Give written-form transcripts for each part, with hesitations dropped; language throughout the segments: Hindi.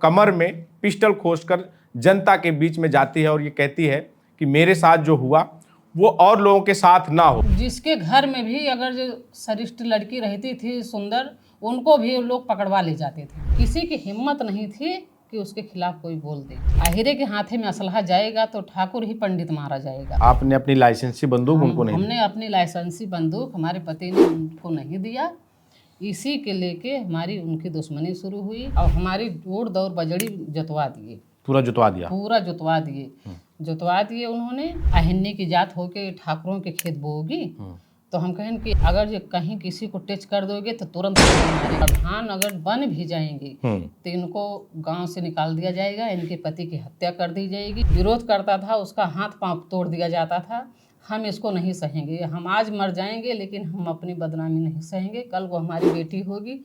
कमर में पिस्टल खोसकर जनता के बीच में जाती है और ये कहती है कि मेरे साथ जो हुआ वो और लोगों के साथ ना हो। जिसके घर में भी अगर जो सरिष्ठ लड़की रहती थी सुंदर, उनको भी लोग पकड़वा ले जाते थे। किसी की हिम्मत नहीं थी कि उसके खिलाफ कोई बोल दे। आहिरे के हाथे में असलहा जाएगा तो ठाकुर ही पंडित मारा जाएगा। आपने अपनी लाइसेंसी बंदूक उनको नहीं दी? हमने अपनी लाइसेंसी बंदूक हमारे पति ने उनको नहीं दिया। इसी के लेके हमारी उनकी दुश्मनी शुरू हुई और हमारी जोड़ दौड़ बजड़ी जुतवा दिए। पूरा जुतवा दिया? पूरा जुतवा दिए। जुतवा दिए उन्होंने। अहिन्नी की जात होके ठाकुरों के खेत बोगी तो हम कहें कि अगर ये कहीं किसी को टच कर दोगे तो तुरंत धान अगर बन भी जाएंगे तो इनको गांव से निकाल दिया जाएगा, इनके पति की हत्या कर दी जाएगी। विरोध करता था उसका हाथ पांव तोड़ दिया जाता था। हम इसको नहीं सहेंगे। हम आज मर जाएंगे लेकिन हम अपनी बदनामी नहीं सहेंगे। कल को हमारी बेटी होगी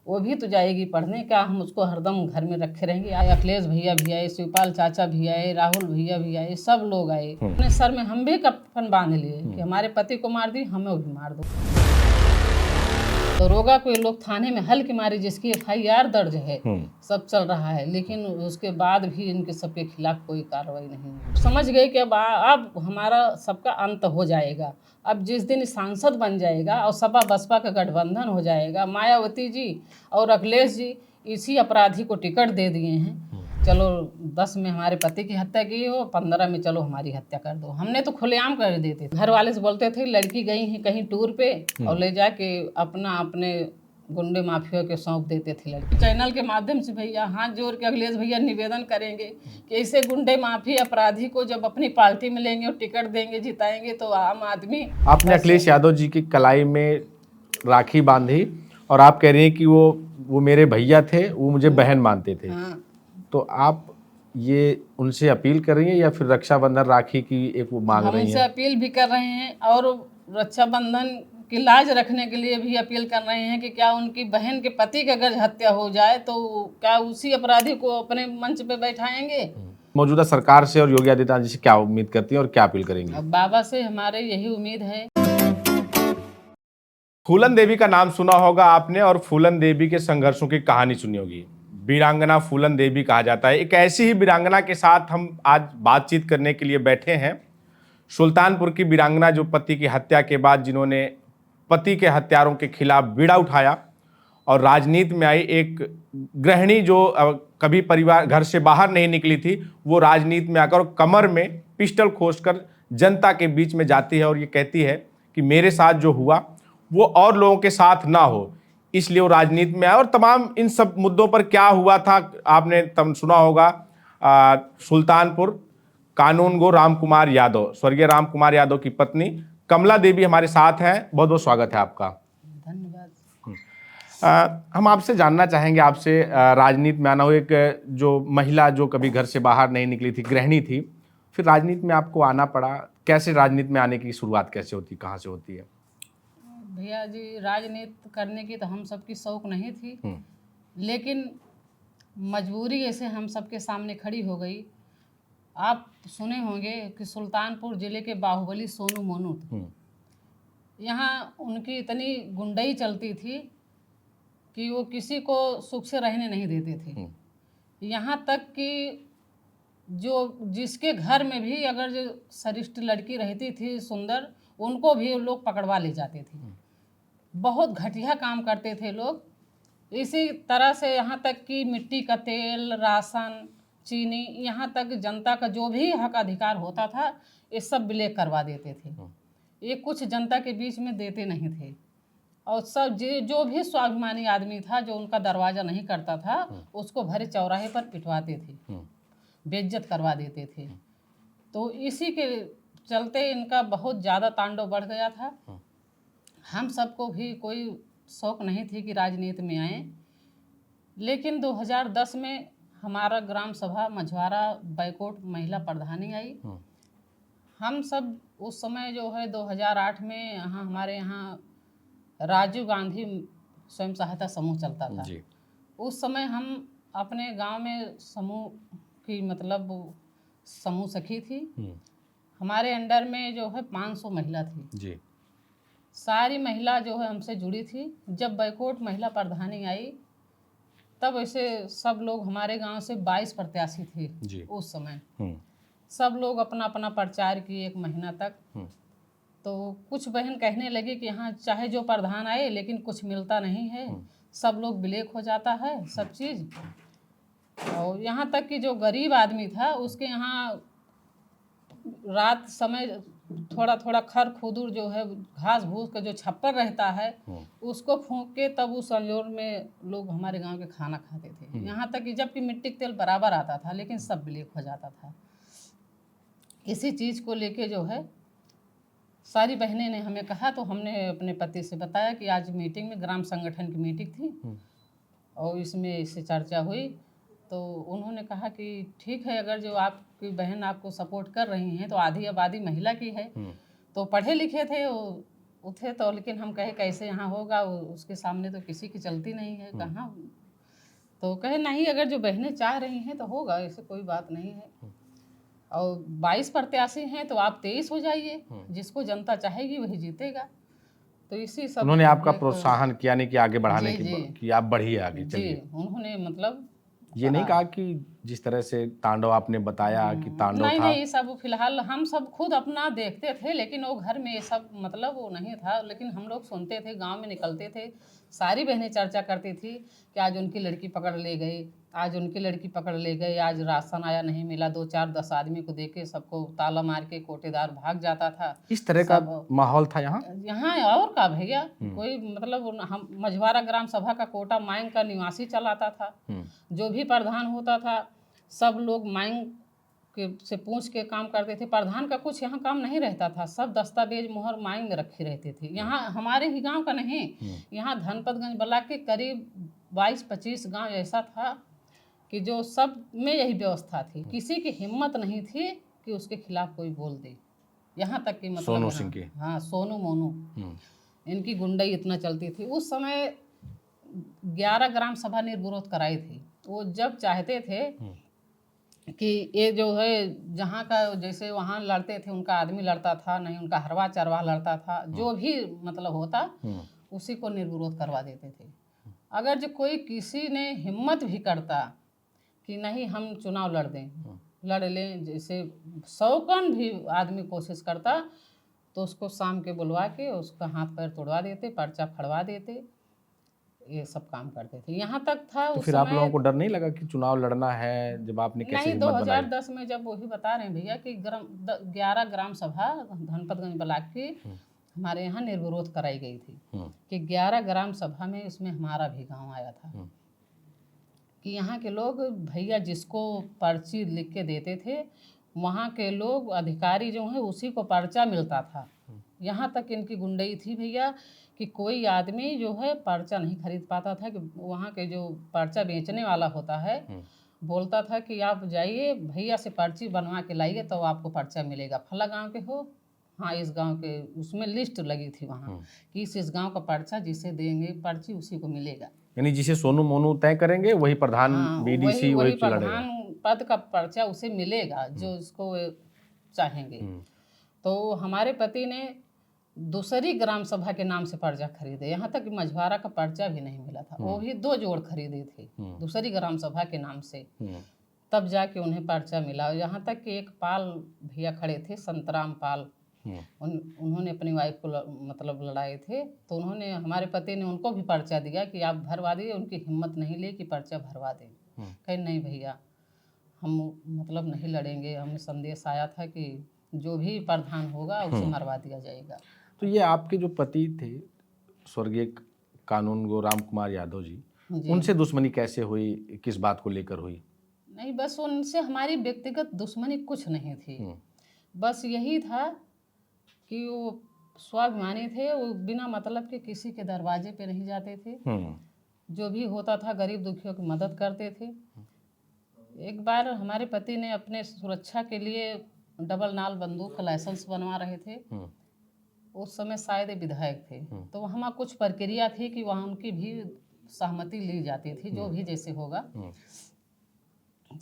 वो भी तो जाएगी पढ़ने, क्या हम उसको हरदम घर में रखे रहेंगे? अखिलेश भैया भी आए, शिवपाल चाचा भी आए, राहुल भैया भी आए, सब लोग आए। अपने सर में हम भी कफन बांध लिए कि हमारे पति को मार दी, हमें भी मार दो। तो रोगा कोई लोग थाने में हल की मारी जिसकी FIR दर्ज है, सब चल रहा है, लेकिन उसके बाद भी इनके सबके खिलाफ कोई कार्रवाई नहीं हुई। समझ गए कि अब हमारा सबका अंत हो जाएगा। अब जिस दिन सांसद बन जाएगा और सपा बसपा का गठबंधन हो जाएगा, मायावती जी और अखिलेश जी इसी अपराधी को टिकट दे दिए हैं। चलो 10 में हमारे पति की हत्या की हो, 15 में चलो हमारी हत्या कर दो। हमने तो खुलेआम कर देते थे। घर वाले से बोलते थे लड़की गई है कहीं टूर पे और ले जाके अपने गुंडे माफिया के सौंप देते थे लड़की। चैनल के माध्यम से भैया हाथ जोड़ के अखिलेश भैया निवेदन करेंगे कि ऐसे गुंडे माफिया अपराधी को जब अपनी पार्टी में लेंगे और टिकट देंगे जिताएंगे तो आम आदमी। आपने अखिलेश यादव जी की कलाई में राखी बांधी और आप कह रही हैं कि वो मेरे भैया थे, वो मुझे बहन मानते थे। तो आप ये उनसे अपील कर रही हैं या फिर रक्षाबंधन राखी की एक वो मांग रही हैं? हमसे अपील भी कर रहे हैं और रक्षाबंधन की लाज रखने के लिए भी अपील कर रहे हैं कि क्या उनकी बहन के पति की अगर हत्या हो जाए तो क्या उसी अपराधी को अपने मंच पे बैठाएंगे? मौजूदा सरकार से और योगी आदित्यनाथ जी से क्या उम्मीद करती हैं और क्या अपील करेंगी? अब बाबा से हमारे यही उम्मीद है। फूलन देवी का नाम सुना होगा आपने और फूलन देवी के संघर्षों की कहानी सुनी होगी। वीरांगना फूलन देवी कहा जाता है। एक ऐसी ही वीरांगना के साथ हम आज बातचीत करने के लिए बैठे हैं। सुल्तानपुर की वीरांगना जो पति की हत्या के बाद जिन्होंने पति के हत्यारों के खिलाफ बीड़ा उठाया और राजनीति में आई, एक गृहिणी जो कभी परिवार घर से बाहर नहीं निकली थी, वो राजनीति में आकर कमर में पिस्टल खोसकर जनता के बीच में जाती है और ये कहती है कि मेरे साथ जो हुआ वो और लोगों के साथ ना हो, इसलिए वो राजनीति में आया। और तमाम इन सब मुद्दों पर क्या हुआ था आपने तब सुना होगा। सुल्तानपुर कानून गो राम कुमार यादव, स्वर्गीय राम कुमार यादव की पत्नी कमला देवी हमारे साथ हैं। बहुत बहुत स्वागत है आपका। धन्यवाद। हम आपसे जानना चाहेंगे, आपसे राजनीति में आना हो, एक जो महिला जो कभी घर से बाहर नहीं निकली थी, गृहिणी थी, फिर राजनीति में आपको आना पड़ा। कैसे राजनीति में आने की शुरुआत कैसे होती, कहाँ से होती है? भैया जी राजनीति करने की तो हम सबकी शौक नहीं थी, लेकिन मजबूरी ऐसे हम सबके सामने खड़ी हो गई। आप सुने होंगे कि सुल्तानपुर जिले के बाहुबली सोनू मोनू, यहाँ उनकी इतनी गुंडई चलती थी कि वो किसी को सुख से रहने नहीं देते थे। यहाँ तक कि जिसके घर में भी अगर जो सरिष्ठ लड़की रहती थी सुंदर, उनको भी लोग पकड़वा ले जाते थे। बहुत घटिया काम करते थे लोग। इसी तरह से यहाँ तक कि मिट्टी का तेल, राशन, चीनी, यहाँ तक जनता का जो भी हक अधिकार होता था ये सब ब्लैक करवा देते थे। ये कुछ जनता के बीच में देते नहीं थे और सब जो भी स्वाभिमानी आदमी था जो उनका दरवाज़ा नहीं करता था उसको भरे चौराहे पर पिटवाते थे, बेइज्जत करवा देते थे। तो इसी के चलते इनका बहुत ज़्यादा तांडव बढ़ गया था। हम सबको भी कोई शौक नहीं थी कि राजनीति में आए, लेकिन 2010 में हमारा ग्राम सभा मझवारा बैकोट महिला प्रधानी आई। हम सब उस समय जो है 2008 में यहाँ हमारे यहाँ राजीव गांधी स्वयं सहायता समूह चलता था जी। उस समय हम अपने गांव में समूह की मतलब समूह सखी थी। हमारे अंडर में जो है 500 महिला थी जी। सारी महिला जो है हमसे जुड़ी थी। जब बैकोट महिला प्रधानी आई तब ऐसे सब लोग, हमारे गांव से 22 प्रत्याशी थे जी। उस समय। हम्म। सब लोग अपना अपना प्रचार किए 1 महीना तक। तो कुछ बहन कहने लगी कि यहाँ चाहे जो प्रधान आए लेकिन कुछ मिलता नहीं है, सब लोग ब्लैक हो जाता है सब चीज़। और यहाँ तक कि जो गरीब आदमी था उसके यहाँ रात समय थोड़ा थोड़ा खर खुदुर जो है घास भूस का जो छप्पर रहता है उसको फूंक के तब उस अंजोर में लोग हमारे गांव के खाना खाते थे। यहाँ तक कि जबकि मिट्टी का तेल बराबर आता था लेकिन सब ब्लैक हो जाता था। इसी चीज़ को लेके जो है सारी बहनें ने हमें कहा, तो हमने अपने पति से बताया कि आज मीटिंग में, ग्राम संगठन की मीटिंग थी और इसमें इससे चर्चा हुई। तो उन्होंने कहा कि ठीक है, अगर जो आपकी बहन आपको सपोर्ट कर रही हैं तो आधी आबादी महिला की है, तो पढ़े लिखे थे वो थे तो, लेकिन हम कहे कैसे यहाँ होगा, उसके सामने तो किसी की चलती नहीं है कहाँ। तो कहे नहीं, अगर जो बहनें चाह रही हैं तो होगा, ऐसे कोई बात नहीं है। और 22 प्रत्याशी हैं तो आप 23 हो जाइए, जिसको जनता चाहेगी वही जीतेगा। तो इसी सब उन्होंने आपका एक- प्रोत्साहन किया, नहीं कि आगे बढ़ाने जी, जी। कि आप बढ़िए आगे जी, चलिए। उन्होंने मतलब ये नहीं कहा कि जिस तरह से तांडव आपने बताया कि तांडव नहीं था। नहीं, ये सब फिलहाल हम सब खुद अपना देखते थे, लेकिन वो घर में ये सब मतलब वो नहीं था। लेकिन हम लोग सुनते थे, गांव में निकलते थे, सारी बहनें चर्चा करती थी कि आज उनकी लड़की पकड़ ले गई, आज उनकी लड़की पकड़ ले गई, आज राशन आया नहीं मिला, 2 4 10 आदमी को देके सबको ताला मार के कोटेदार भाग जाता था। इस तरह का माहौल था यहाँ। यहाँ और का भैया, कोई मतलब हम मझवारा ग्राम सभा का कोटा मांग का निवासी चलाता था। जो भी प्रधान होता था सब लोग मांग के से पूछ के काम करते थे। प्रधान का कुछ यहाँ काम नहीं रहता था, सब दस्तावेज मोहर मांग में रखी रहते थे। यहाँ हमारे ही गांव का नहीं, यहाँ धनपतगंज ब्लॉक के करीब 22-25 गांव ऐसा था कि जो सब में यही व्यवस्था थी। किसी की हिम्मत नहीं थी कि उसके खिलाफ कोई बोल दे। यहाँ तक कि मतलब सोनू सिंह की। हाँ, सोनू मोनू, इनकी गुंडाई इतना चलती थी। उस समय 11 ग्राम सभा निर्विरोध कराई थी। वो जब चाहते थे कि ये जो है जहाँ का, जैसे वहाँ लड़ते थे उनका आदमी लड़ता था, नहीं उनका हरवा चरवा लड़ता था, जो भी मतलब होता उसी को निर्विरोध करवा देते थे। अगर जो कोई किसी ने हिम्मत भी करता कि नहीं हम चुनाव लड़ दें, लड़ लें, जैसे 100 कन भी आदमी कोशिश करता तो उसको शाम के बुलवा के उसका हाथ पैर तोड़वा देते, पर्चा फड़वा देते, ये सब काम करते थे। यहाँ तक था तो उस फिर आप समय। लोगों को डर नहीं लगा कि चुनाव लड़ना है, जब आपने कैसे नहीं, हिम्मत बनाई? 2010 में जब, वही बता रहे हैं भैया कि 11 ग्राम सभा धनपतगंज ब्लॉक की हमारे यहाँ निर्विरोध कराई गई थी कि 11 ग्राम सभा में उसमें हमारा भी गांव आया था कि यहाँ के लोग भैया जिसको पर्ची लिख के देते थे, वहाँ के लोग अधिकारी जो हैं उसी को पर्चा मिलता था। यहाँ तक इनकी गुंडई थी भैया कि कोई आदमी जो है पर्चा नहीं खरीद पाता था, कि वहाँ के जो पर्चा बेचने वाला होता है बोलता था कि आप जाइए भैया से पर्ची बनवा के लाइए तो आपको पर्चा मिलेगा। फला गांव के हो, हाँ इस गांव के, उसमें लिस्ट लगी थी वहाँ कि इस गांव का पर्चा जिसे देंगे पर्ची उसी को मिलेगा। यानी जिसे सोनू मोनू तय करेंगे वही प्रधान, हाँ, बीडीसी वही वही लड़ेगा। प्रधान पद का पर्चा उसे मिलेगा जो इसको चाहेंगे। तो हमारे पति ने दूसरी ग्राम सभा के नाम से पर्चा खरीदे, यहाँ तक कि मझवारा का पर्चा भी नहीं मिला था, वो भी 2 जोड़ खरीदे थे दूसरी ग्राम सभा के नाम से, तब जाके उन्हें पर्चा मिला। यहाँ तक कि एक पाल भैया खड़े थे, संतराम पाल, उन्होंने अपनी वाइफ को मतलब लड़ाए थे, तो उन्होंने, हमारे पति ने उनको भी पर्चा दिया कि आप भरवा दिए। उनकी हिम्मत नहीं ली कि पर्चा भरवा दें, कहे नहीं भैया हम मतलब नहीं लड़ेंगे, हमें संदेश आया था कि जो भी प्रधान होगा उसे मरवा दिया जाएगा। तो ये आपके जो पति थे स्वर्गीय कानूनगो राम कुमार यादव जी, उनसे दुश्मनी कैसे हुई, किस बात को लेकर हुई? नहीं, बस उनसे हमारी व्यक्तिगत दुश्मनी कुछ नहीं थी, बस यही था कि वो स्वाभिमानी थे, वो बिना मतलब के किसी के दरवाजे पे नहीं जाते थे, जो भी होता था गरीब दुखियों की मदद करते थे। एक बार हमारे पति ने अपने सुरक्षा के लिए डबल नाल बंदूक का लाइसेंस बनवा रहे थे, उस समय शायद विधायक थे, तो वहाँ कुछ प्रक्रिया थी कि वहाँ उनकी भी सहमति ली जाती थी, जो भी जैसे होगा।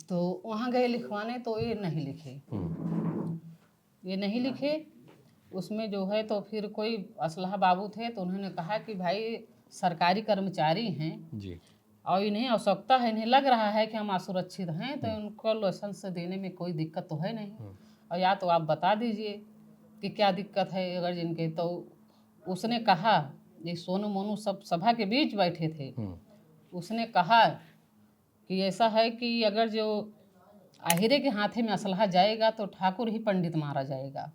तो वहाँ गए लिखवाने, तो ये नहीं लिखे, उसमें जो है तो फिर कोई असलहा बाबू थे, तो उन्होंने कहा कि भाई सरकारी कर्मचारी हैं जी, और इन्हें आवश्यकता है, इन्हें लग रहा है कि हम असुरक्षित हैं, तो उनको लाइसेंस देने में कोई दिक्कत तो है नहीं। और या तो आप बता दीजिए कि क्या दिक्कत है अगर जिनके। तो उसने कहा, ये सोनू मोनू सब सभा के बीच बैठे थे, उसने कहा कि ऐसा है कि अगर जो आहिरे के हाथे में असलहा जाएगा तो ठाकुर ही पंडित मारा जाएगा,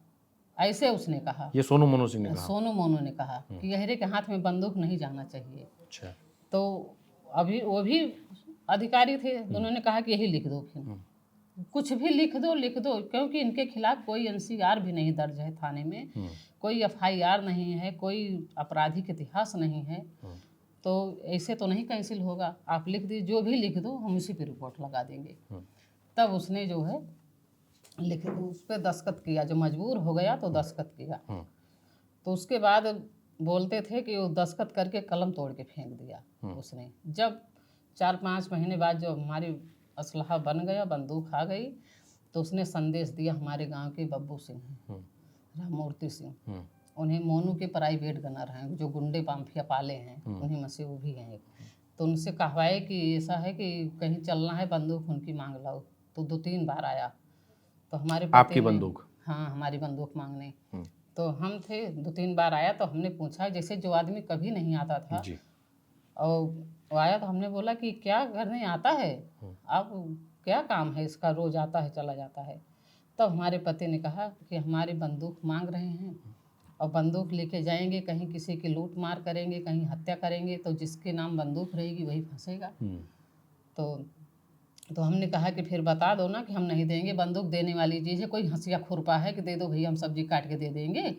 ऐसे उसने कहा। ये सोनू मोनू सिंह ने कहा। सोनू मोनू ने कहा कि आहिरे के हाथ में बंदूक नहीं जाना चाहिए। अच्छा। तो अभी वो भी अधिकारी थे, दोनों ने कहा कि यही लिख दो, फिर कुछ भी लिख दो, क्योंकि इनके खिलाफ कोई एनसीआर भी नहीं दर्ज है थाने में, कोई एफआईआर नहीं है, कोई आपराधिक इतिहास नहीं है, तो ऐसे तो नहीं कैंसिल होगा। आप लिख दीजिए, जो भी लिख दो हम उसी पे रिपोर्ट लगा देंगे। तब उसने जो है लिख उस पर दस्तखत किया, जो मजबूर हो गया तो दस्तखत किया। तो उसके बाद बोलते थे कि वो दस्तखत करके कलम तोड़ के फेंक दिया उसने। जब 4-5 महीने बाद जो हमारी असलहा बन गया, बंदूक आ गई, तो उसने संदेश दिया हमारे गांव के बब्बू सिंह हैं, राममूर्ति सिंह, उन्हें मोनू के प्राइवेट गनर हैं, जो गुंडे माफिया पाले हैं, उन्हीं में से वो भी हैं। तो उनसे कहवाए कि ऐसा है कि कहीं चलना है, बंदूक उनकी मांग लो। तो 2-3 बार आया, तो हमारे आपकी बंदूक? हाँ, हमारी बंदूक मांगने। तो हम थे, 2-3 बार आया, तो हमने पूछा, जैसे जो आदमी कभी नहीं आता था जी। और वो आया, तो हमने बोला कि क्या करने आता है आप, क्या काम है इसका, रोज आता है चला जाता है। तब हमारे पति ने कहा कि हमारी बंदूक मांग रहे हैं और बंदूक लेके जाएंगे, कहीं किसी की लूट मार करेंगे, कहीं हत्या करेंगे, तो जिसके नाम बंदूक रहेगी वही फंसेगा। तो हमने कहा कि फिर बता दो ना कि हम नहीं देंगे, बंदूक देने वाली चीज़ है, कोई हंसिया खुरपा है कि दे दो भैया हम सब्जी काट के दे देंगे,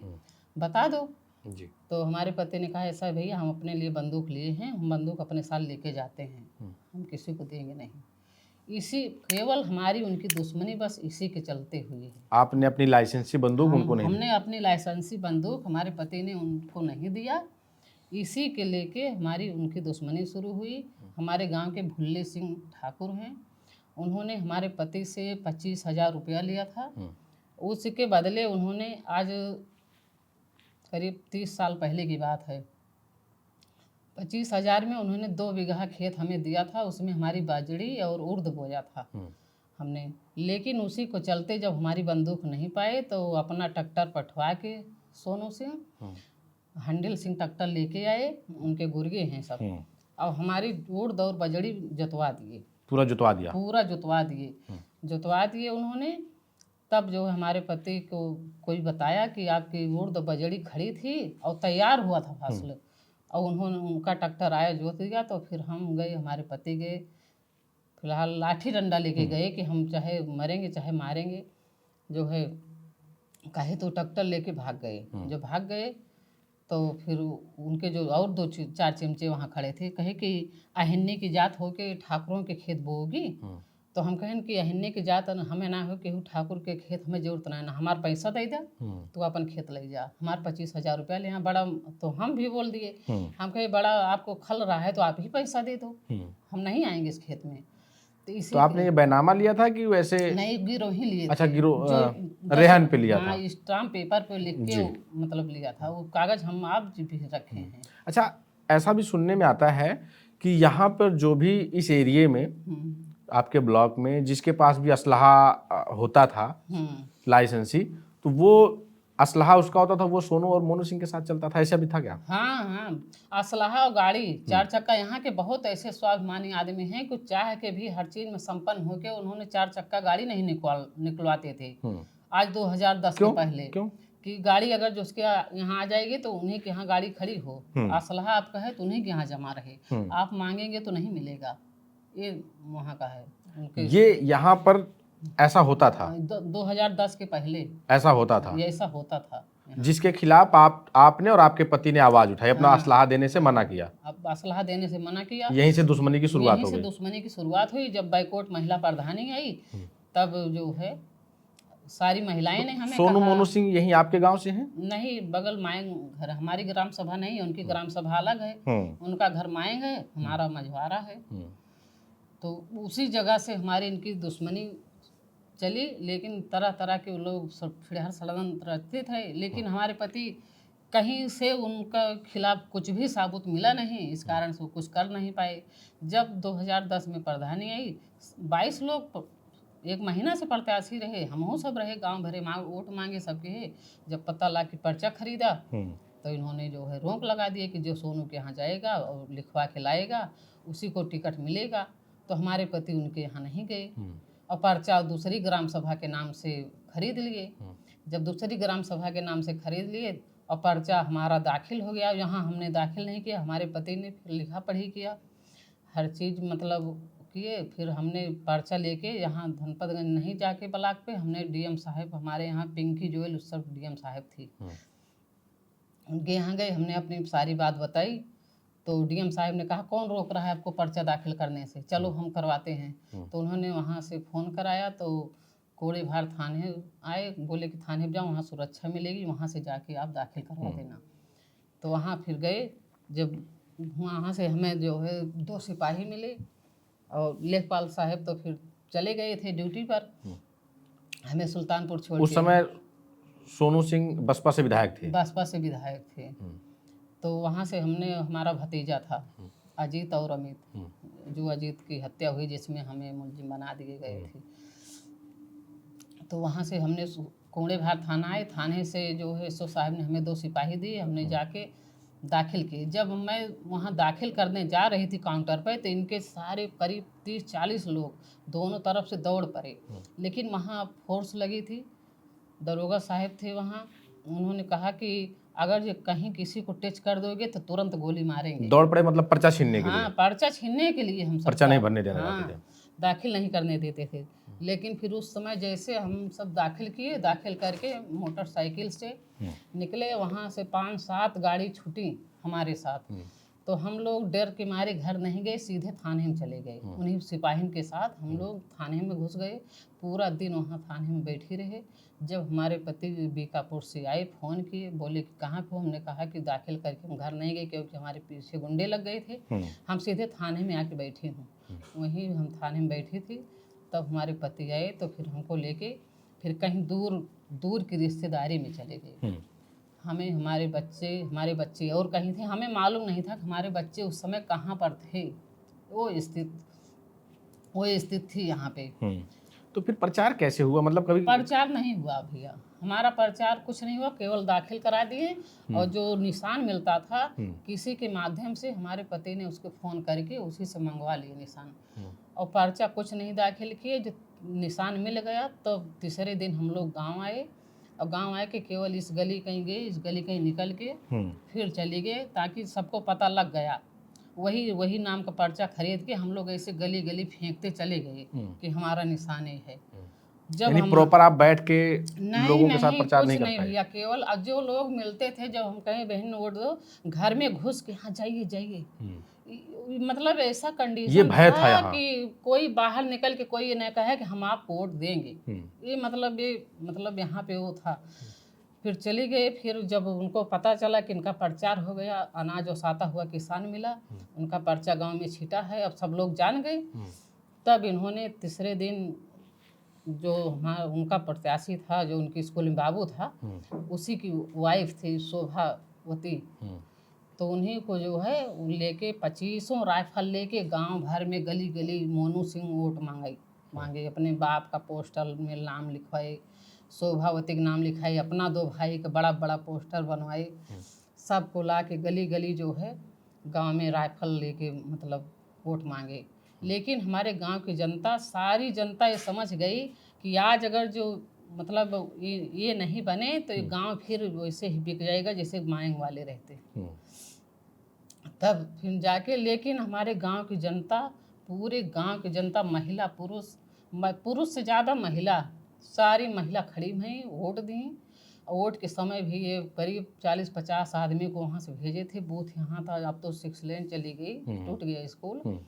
बता दो जी। तो हमारे पति ने कहा ऐसा है भैया, हम अपने लिए बंदूक लिए हैं, हम बंदूक अपने साथ लेके जाते हैं, हम किसी को देंगे नहीं। इसी केवल हमारी उनकी दुश्मनी बस इसी के चलते हुई है। आपने अपनी लाइसेंसी बंदूक उनको नहीं दी? हमने अपनी लाइसेंसी बंदूक हमारे पति ने उनको नहीं दिया, इसी के लेके हमारी उनकी दुश्मनी शुरू हुई। हमारे गांव के भुल्ले सिंह ठाकुर हैं, उन्होंने हमारे पति से 25,000 रुपया लिया था। उसके बदले उन्होंने, आज करीब 30 साल पहले की बात है, 25,000 में उन्होंने 2 बीघा खेत हमें दिया था, उसमें हमारी बाजरी और उर्द बोया था हमने। लेकिन उसी को चलते जब हमारी बंदूक नहीं पाए तो अपना ट्रैक्टर पठवा के सोनू सिंह, हंडिल सिंह ट्रैक्टर लेके आए, उनके गुर्गे हैं सब, और हमारी उर्द और बाजरी जुतवा दिए। पूरा जुतवा दिया? पूरा जुतवा दिए उन्होंने। तब जो हमारे पति को कोई बताया कि आपकी उर्द बजड़ी खड़ी थी और तैयार हुआ था फसल, और उन्होंने, उनका ट्रैक्टर आया जोत दिया। तो फिर हम गए, हमारे पति गए, फिलहाल लाठी डंडा लेके गए कि हम चाहे मरेंगे चाहे मारेंगे, जो है कहे तो ट्रैक्टर लेके भाग गए। जो भाग गए तो फिर उनके जो और 2-4 चिमचे वहाँ खड़े थे, कहे कि अहिन्नी की जात हो के ठाकुरों के खेत बोगी। तो हम कहें कि अहिन्नी की जात हमें ना हो, केहू ठाकुर के खेत हमें जरूरत ना, हमारा पैसा दे दे, तो अपन खेत ले जा, हमारे 25,000 रुपया ले। यहाँ बड़ा, तो हम भी बोल दिए, हम कहे बड़ा आपको खल रहा है तो आप ही पैसा दे दो, हम नहीं आएंगे इस खेत में। तो आपने ये बैनामा लिया था कि वैसे? नहीं, गिरोह ही लिए। अच्छा, गिरोह रेहन पे लिया था? हाँ, स्टाम्प पेपर पे लिख के मतलब लिया था, वो कागज हम आप भी रखे हैं। अच्छा, ऐसा भी सुनने में आता है कि यहाँ पर जो भी इस एरिए में आपके ब्लॉक में जिसके पास भी असलहा होता था लाइसेंसी, तो वो असलहा उसका होता था, वो सोनू और मोनू सिंह के साथ चलता था, ऐसा भी था क्या? हाँ, असलहा और गाड़ी 4 चक्का, यहाँ के बहुत ऐसे स्वाभिमानी आदमी हैं कुछ चाह के भी हर चीज में संपन्न होके उन्होंने 4 चक्का गाड़ी नहीं निकलवाते थे। आज 2010 के पहले क्यों? कि गाड़ी अगर जो उसके यहाँ आ जाएगी तो उन्हीं के यहाँ गाड़ी खड़ी हो, असलहा आप कहे तो उन्हीं के यहाँ जमा रहे, आप मांगेंगे तो नहीं मिलेगा, ये वहाँ का है। ये यहाँ पर ऐसा होता था? 2010 के पहले ऐसा होता था? ये ऐसा होता था, जिसके खिलाफ आपने और आपके पति ने आवाज उठाई, अपना असलहा देने से मना किया। अब असलहा देने से मना किया, यहीं से दुश्मनी की शुरुआत हो गई। दुश्मनी की शुरुआत हुई। जब बैकोट महिला प्रधानी आई तब जो है सारी महिलाएं ने हमें सोनू मोनू सिंह यहीं आपके गांव से हैं? नहीं, बगल माएंग घर, हमारी ग्राम सभा नहीं है, उनकी ग्राम सभा अलग है, उनका घर माएंग है, हमारा मझवारा है। तो उसी जगह से हमारी इनकी दुश्मनी चली, लेकिन तरह तरह के लोग फिर षड्यंत्र रचते थे, लेकिन हमारे पति कहीं से उनका खिलाफ कुछ भी साबुत मिला नहीं, इस कारण से वो कुछ कर नहीं पाए। जब 2010 में प्रधानी आई, 22 लोग एक महीना से प्रत्याशी रहे, हमहू सब रहे, गांव भरे वोट मांगे सबके है। जब पता लगा कि पर्चा खरीदा तो इन्होंने जो है रोक लगा दिए कि जो सोनू के यहाँ जाएगा और लिखवा के लाएगा उसी को टिकट मिलेगा। तो हमारे पति उनके यहाँ नहीं गए और पर्चा दूसरी ग्राम सभा के नाम से खरीद लिए। जब दूसरी ग्राम सभा के नाम से खरीद लिए और पर्चा हमारा दाखिल हो गया, यहाँ हमने दाखिल नहीं किया, हमारे पति ने फिर लिखा पढ़ी किया, हर चीज़ मतलब किए। फिर हमने पर्चा लेके यहाँ धनपतगंज नहीं जाके ब्लॉक पे, हमने डीएम साहब, हमारे यहाँ पिंकी जोयल उस सब डीएम साहब थी, उनके यहाँ गए, हमने अपनी सारी बात बताई। तो डीएम साहब ने कहा कौन रोक रहा है आपको पर्चा दाखिल करने से, चलो हम करवाते हैं। तो उन्होंने वहाँ से फ़ोन कराया तो कोड़ेभार थाने आए, बोले कि थाने जाओ, वहाँ सुरक्षा मिलेगी, वहाँ से जाके आप दाखिल करवा देना। तो वहाँ फिर गए, जब वहाँ से हमें जो है 2 सिपाही मिले और लेखपाल साहब तो फिर चले गए थे ड्यूटी पर, हमें सुल्तानपुर छोड़ उस समय सोनू सिंह बसपा से विधायक थे। बसपा से विधायक थे। तो वहाँ से हमने, हमारा भतीजा था अजीत और अमित, जो अजीत की हत्या हुई जिसमें हमें मुलजिम बना दिए गए थे। तो वहाँ से हमने कोड़ेभार थाना आए, थाने से जो है एसओ साहब ने हमें 2 सिपाही दिए, हमने जाके दाखिल किए। जब मैं वहाँ दाखिल करने जा रही थी काउंटर पर तो इनके सारे करीब 30-40 लोग दोनों तरफ से दौड़ पड़े, लेकिन वहाँ फोर्स लगी थी, दरोगा साहब थे वहाँ, उन्होंने कहा कि अगर ये कहीं किसी को टच कर दोगे तो तुरंत गोली मारेंगे। दौड़ पड़े मतलब पर्चा छीनने के लिए? हाँ, पर्चा छीनने के लिए हम सब पर्चा नहीं भरने देना हाँ, चाहते थे, दाखिल नहीं करने देते थे। लेकिन फिर उस समय जैसे हम सब दाखिल किए, दाखिल करके मोटरसाइकिल से निकले, वहाँ से 5-7 गाड़ी छूटी हमारे साथ। तो हम लोग डर के मारे घर नहीं गए, सीधे थाने में चले गए। उन्हीं सिपाहियों के साथ हम लोग थाने में घुस गए, पूरा दिन वहाँ थाने में बैठी रहे। जब हमारे पति बीकापुर से आए, फ़ोन किए, बोले कि कहाँ पे हो, हमने कहा कि दाखिल करके हम घर नहीं गए क्योंकि हमारे पीछे गुंडे लग गए थे, हम सीधे थाने में आके बैठी हूँ। वहीं हम थाने में बैठी थी, तब हमारे पति आए तो फिर हमको लेके फिर कहीं दूर की रिश्तेदारी में चले गए। हमें हमारे बच्चे और कहीं थे, हमें मालूम नहीं था कि हमारे बच्चे उस समय कहाँ पर थे। वो स्थिति थी यहाँ पे। तो फिर प्रचार कैसे हुआ? मतलब कभी प्रचार नहीं हुआ भैया, हमारा प्रचार कुछ नहीं हुआ, केवल दाखिल करा दिए और जो निशान मिलता था किसी के माध्यम से हमारे पति ने उसको फ़ोन करके उसी से मंगवा लिए निशान, और पर्चा कुछ नहीं दाखिल किए। जो निशान मिल गया तो तीसरे दिन हम लोग गाँव आए, और गांव आए के केवल इस गली कहीं गए, इस गली कहीं निकल के फिर चले गए, ताकि सबको पता लग गया। वही नाम का पर्चा खरीद के हम लोग ऐसे गली गली फेंकते चले गए कि हमारा निशान ये है। जब यानी प्रॉपर आप बैठ के लोगों के साथ प्रचार नहीं कर नहीं पाए? भैया, केवल जो लोग मिलते थे, जब हम कहें बहन वोट दो, घर में घुस के हाँ जाइए, मतलब ऐसा कंडीशन ये भय था यहाँ कि कोई बाहर निकल के कोई ये नहीं कहे कि हम आपको वोट देंगे। ये मतलब यहाँ पे वो था। फिर चले गए। फिर जब उनको पता चला कि इनका प्रचार हो गया, अनाज ओसाता हुआ किसान मिला, उनका पर्चा गांव में छिटा है, अब सब लोग जान गए, तब इन्होंने तीसरे दिन जो उनका प्रत्याशी था, जो उनकी स्कूल में बाबू था, उसी की वाइफ थी शोभावती, तो उन्हीं को जो है लेके 25 राइफल लेके गांव भर में गली गली मोनू सिंह वोट मांगे, अपने बाप का पोस्टर में नाम लिखवाए, शोभावती का नाम लिखाए, अपना 2 भाई का बड़ा बड़ा पोस्टर बनवाए, सबको ला के गली गली जो है गांव में राइफल लेके मतलब वोट मांगे। लेकिन हमारे गांव की जनता, सारी जनता ये समझ गई कि आज अगर जो मतलब ये नहीं बने तो ये गांव फिर वैसे ही बिक जाएगा जैसे मांग वाले रहते। तब फिर जाके, लेकिन हमारे गांव की जनता, पूरे गांव की जनता, महिला पुरुष से ज़्यादा महिला, सारी महिला खड़ी हुई, वोट दी। वोट के समय भी ये करीब 40-50 आदमी को वहाँ से भेजे थे। बूथ यहाँ था, अब तो 6 लेन चली गई, टूट गया स्कूल,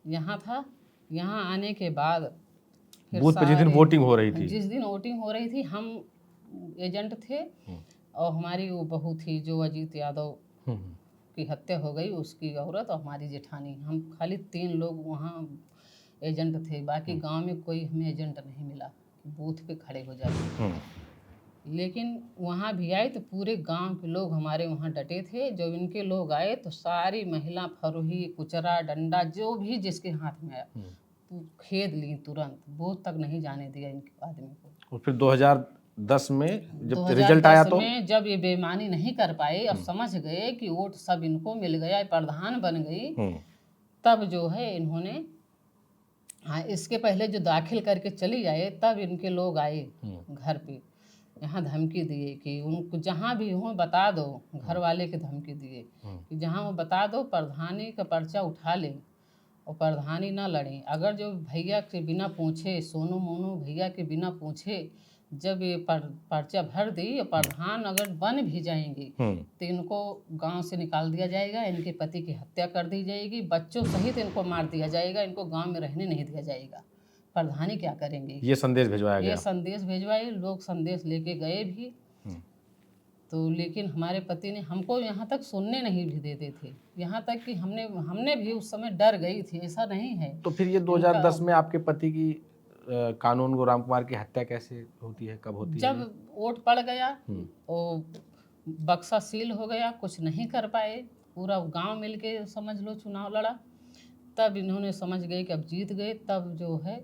यहाँ था। यहाँ आने के बाद बूथ पे जिस दिन वोटिंग हो रही थी, हम एजेंट थे, और हमारी वो बहू थी जो अजीत यादव की हत्या हो गई, उसकी औरत और हमारी जेठानी, हम खाली 3 लोग वहाँ एजेंट थे। बाकी गांव में कोई हमें एजेंट नहीं मिला, बूथ पे खड़े हो जाते। लेकिन वहाँ भी आए तो पूरे गांव के लोग हमारे वहाँ डटे थे। जब इनके लोग आए तो सारी महिला फरोही कुचरा डंडा जो भी जिसके हाथ में आया तो खेद ली तुरंत, बूथ तक नहीं जाने दिया इनके आदमी को। और फिर 2010 में जब रिजल्ट आया 2010 तो में जब ये बेईमानी नहीं कर पाए, अब समझ गए कि वोट सब इनको मिल गया, प्रधान बन गई, तब जो है इन्होंने, हाँ इसके पहले जो दाखिल करके चली जाए तब इनके लोग आए घर पे, यहाँ धमकी दिए कि उनको जहाँ भी हो बता दो, घर वाले के धमकी दिए कि जहाँ वो बता दो प्रधानी का पर्चा उठा ले और प्रधानी ना लड़े। अगर जो भैया के बिना पूछे, सोनू मोनू भैया के बिना पूछे जब ये पर्चा भर दी और प्रधान अगर बन भी जाएंगी तो इनको गांव से निकाल दिया जाएगा, इनके पति की हत्या कर दी जाएगी, बच्चों सहित इनको मार दिया जाएगा, इनको गांव में रहने नहीं दिया जाएगा। प्रधानी क्या करेंगे? ये संदेश भिजवाया गया। ये संदेश भिजवाए, लोग संदेश लेके गए भी तो, लेकिन हमारे पति ने हमको यहाँ तक सुनने नहीं भी देते थे, यहाँ तक कि हमने भी उस समय डर गई थी। ऐसा नहीं है। तो फिर ये 2010 में आपके पति की कानून गो राम कुमार की हत्या कैसे होती है, कब होती है? जब वोट पड़ गया और बक्सा सील हो गया, कुछ नहीं कर पाए, पूरा गांव मिलके समझ लो चुनाव लड़ा, तब इन्होंने समझ गए कि अब जीत गए। तब जो है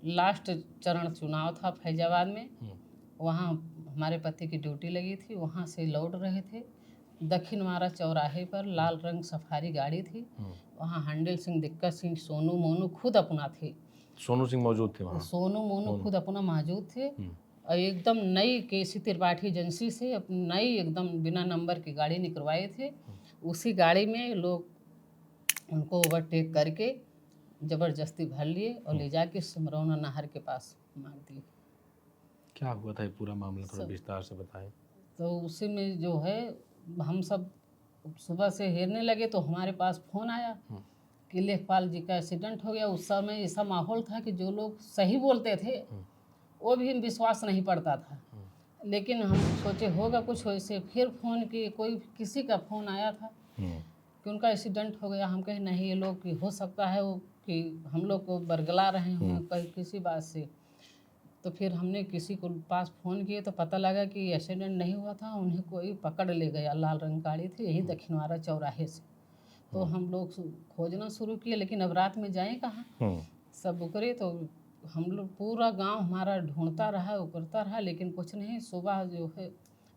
लास्ट चरण चुनाव था फैजाबाद में, वहाँ हमारे पति की ड्यूटी लगी थी, वहाँ से लौट रहे थे, दक्षिण मारा चौराहे पर लाल रंग सफारी गाड़ी थी, वहाँ हंडिल सिंह, दिक्कत सिंह, सोनू मोनू खुद अपना थे। सोनू सिंह मौजूद थे वहाँ? सोनू मोनू खुद अपना मौजूद थे और एकदम नई केसी त्रिपाठी एजेंसी से अपनी नई एकदम बिना नंबर की गाड़ी निकलवाए थे। उसी गाड़ी में लोग उनको ओवरटेक करके ज़बरदस्ती भर लिए और ले जाके सिमरौना नहर के पास मार दिए। क्या हुआ था ये पूरा मामला, थोड़ा विस्तार से बताएं। तो उसी में जो है हम सब सुबह से हेरने लगे तो हमारे पास फ़ोन आया कि लेखपाल जी का एक्सीडेंट हो गया। उस समय ऐसा माहौल था कि जो लोग सही बोलते थे वो भी विश्वास नहीं पड़ता था, लेकिन हम सोचे होगा कुछ वैसे। फिर फ़ोन किए, कोई किसी का फ़ोन आया था कि उनका एक्सीडेंट हो गया। हम कहे नहीं, ये लोग कि हो सकता है वो कि हम लोग को बरगला रहे हों कहीं किसी बात से। तो फिर हमने किसी को पास फ़ोन किए तो पता लगा कि एक्सीडेंट नहीं हुआ था, उन्हें कोई पकड़ ले गया, लाल रंग गाड़ी थी, यही दक्षिणवारा चौराहे से। तो हम लोग खोजना शुरू किए, लेकिन अब रात में जाएं कहाँ, सब उकरे। तो हम लोग पूरा गांव हमारा ढूंढता रहा, उकरता रहा, लेकिन कुछ नहीं। सुबह जो है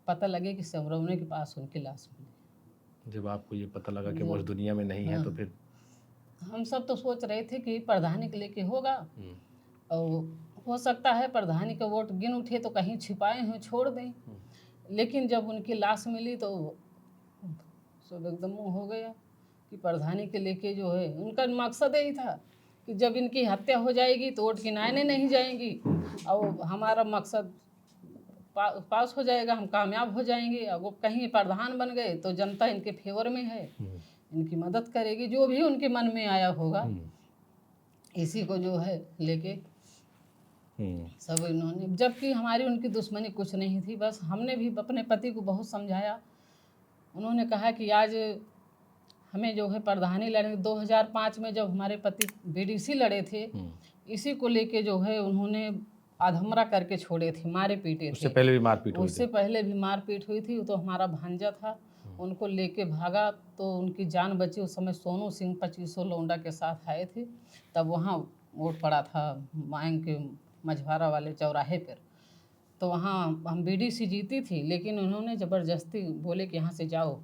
पता लगे कि सिमरौने के पास उनकी लाश मिली। जब आपको ये पता लगा कि वो इस दुनिया में नहीं है तो फिर हम सब तो सोच रहे थे कि प्रधानी के लेके होगा और हो सकता है प्रधानी का वोट गिन उठे तो कहीं छिपाए हुए छोड़ दें, लेकिन जब उनकी लाश मिली तो सब एकदम हो गया कि प्रधानी के लेके जो है उनका मकसद यही था कि जब इनकी हत्या हो जाएगी तो वोट गिनाने नहीं जाएंगी और हमारा मकसद पास हो जाएगा, हम कामयाब हो जाएंगे। अब वो कहीं प्रधान बन गए तो जनता इनके फेवर में है, इनकी मदद करेगी, जो भी उनके मन में आया होगा इसी को जो है लेके सब इन्होंने। जबकि हमारी उनकी दुश्मनी कुछ नहीं थी, बस हमने भी अपने पति को बहुत समझाया। उन्होंने कहा कि आज हमें जो है प्रधानी लड़े। 2005 में जब हमारे पति बीडीसी लड़े थे, इसी को लेके जो है उन्होंने आधमरा करके छोड़े थे, मारे पीटे थे। उससे पहले भी मारपीट हुई थी? उससे पहले भी मारपीट हुई थी। तो हमारा भांजा था, उनको लेके भागा तो उनकी जान बची। उस समय सोनू सिंह 2500 लौंडा के साथ आए थे, तब वहाँ वोट पड़ा था मांग के मझवारा वाले चौराहे पर। तो वहाँ हम बीडीसी जीती थी, लेकिन उन्होंने ज़बरदस्ती बोले कि यहाँ से जाओ।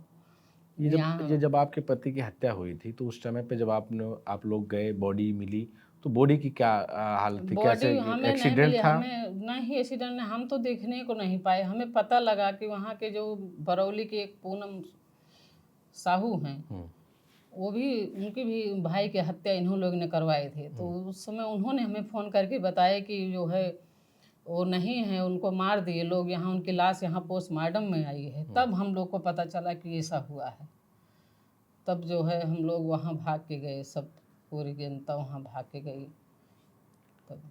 ये जब आपके पति की हत्या हुई थी तो उस समय पे जब आप लोग गए, बॉडी मिली, तो बॉडी की क्या हालत थी? कैसे एक्सीडेंट था? हमें नहीं एक्सीडेंट नहीं, हम तो देखने को नहीं पाए। हमें पता लगा कि वहाँ के जो बरौली के एक पूनम साहू हैं, वो भी उनकी भी भाई की हत्या इन्हों लोग ने करवाए थे। तो उस समय उन्होंने हमें फ़ोन करके बताया कि जो है वो नहीं है, उनको मार दिए लोग, यहाँ उनकी लाश यहाँ पोस्टमार्टम में आई है। तब हम लोग को पता चला कि ऐसा हुआ है। तब जो है हम लोग वहाँ भाग के गए, सब पूरी जनता वहाँ भाग के गई। तब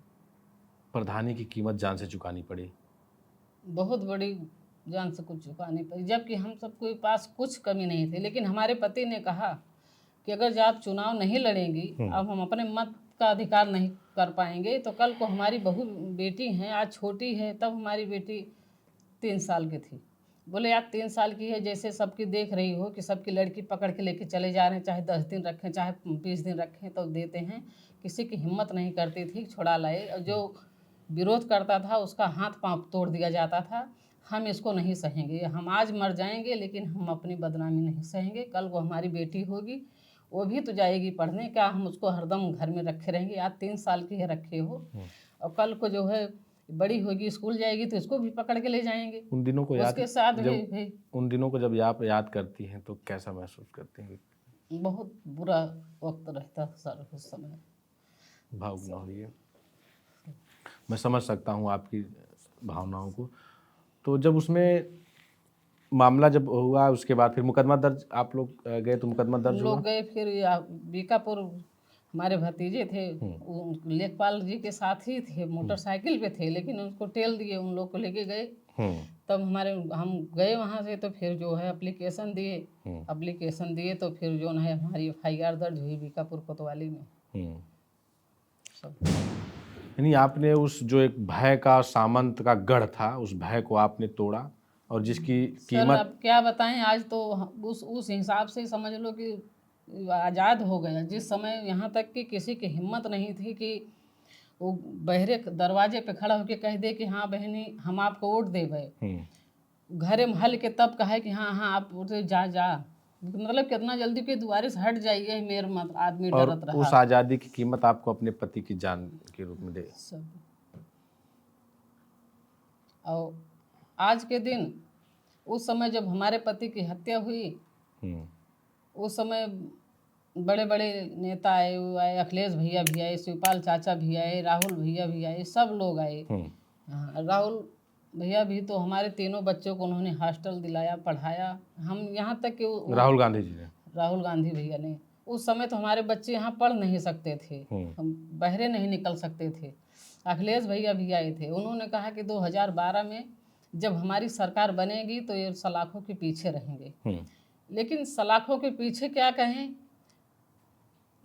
प्रधानी की कीमत जान से चुकानी पड़ी, बहुत बड़ी जान से कुछ चुकानी पड़ी, जबकि हम सबके पास कुछ कमी नहीं थी। लेकिन हमारे पति ने कहा कि अगर जब आप चुनाव नहीं लड़ेंगी, अब हम अपने मत का अधिकार नहीं कर पाएंगे, तो कल को हमारी बहू बेटी हैं, आज छोटी है, तब हमारी बेटी 3 साल की थी। बोले यार 3 साल की है, जैसे सबकी देख रही हो कि सबकी लड़की पकड़ के लेके चले जा रहे हैं, चाहे 10 दिन रखें चाहे 20 दिन रखें तो देते हैं। किसी की हिम्मत नहीं करती थी छुड़ा लाए, और जो विरोध करता था उसका हाथ पांव तोड़ दिया जाता था। हम इसको नहीं सहेंगे, हम आज मर जाएंगे लेकिन हम अपनी बदनामी नहीं सहेंगे। कल को हमारी बेटी होगी, वो भी तो जाएगी पढ़ने, क्या हम उसको हरदम घर में रखे रहेंगे? आज 3 साल की है रखे हो, और कल को जो है बड़ी होगी स्कूल जाएगी तो इसको भी पकड़ के ले जाएंगे। उन दिनों को याद उसके साथ जब उन दिनों को जब आप याद करती हैं तो कैसा महसूस करती हैं? बहुत बुरा वक्त रहता सर उस समय। भावुक ना होइए, मैं समझ सकता हूँ आपकी भावनाओं को। तो जब उसमें मामला जब हुआ उसके बाद फिर मुकदमा दर्ज, आप लोग गए तो मुकदमा हम दर्ज हुआ? लोग गए फिर बीकापुर, हमारे भतीजे थे, वो लेखपाल जी के साथ ही थे, मोटरसाइकिल पे थे, लेकिन उनको टेल दिए, उन लोग को लेके गए। तब हम गए वहाँ से, तो फिर जो है एप्लीकेशन दिए तो फिर जो है हमारी FIR दर्ज हुई बीकापुर कोतवाली में। सब यानी आपने उस जो एक भय का सामंत का गढ़ था, उस भय को आपने तोड़ा, और जिसकी सर कीमत अब क्या बताएं, आज तो उस हिसाब से समझ लो कि आज़ाद हो गया। जिस समय यहाँ तक कि किसी की हिम्मत नहीं थी कि वो बहरे दरवाजे पे खड़ा होकर कह दे कि हाँ बहनी हम आपको वोट दे गए। घरे में हल के तब कहे कि हाँ हाँ आप उसे जा, मतलब कितना जल्दी के दुआरे से हट जाइए, मेरे मत आदमी और डरत रहा। उस आज़ादी की कीमत आपको अपने पति की जान के रूप में दे। सब और आज के दिन, उस समय जब हमारे पति की हत्या हुई, उस समय बड़े बड़े नेता आए, वो आए, अखिलेश भैया भी आए, शिवपाल चाचा भी आए, राहुल भैया भी आए, सब लोग आए। हाँ, राहुल भैया भी तो हमारे तीनों बच्चों को उन्होंने हॉस्टल दिलाया, पढ़ाया। हम यहाँ तक कि राहुल गांधी जी ने, राहुल गांधी भैया ने, उस समय तो हमारे बच्चे यहाँ पढ़ नहीं सकते थे, हम बहरे नहीं निकल सकते थे। अखिलेश भैया भी आए थे, उन्होंने कहा कि 2012 में जब हमारी सरकार बनेगी तो ये सलाखों के पीछे रहेंगे। लेकिन सलाखों के पीछे क्या कहें,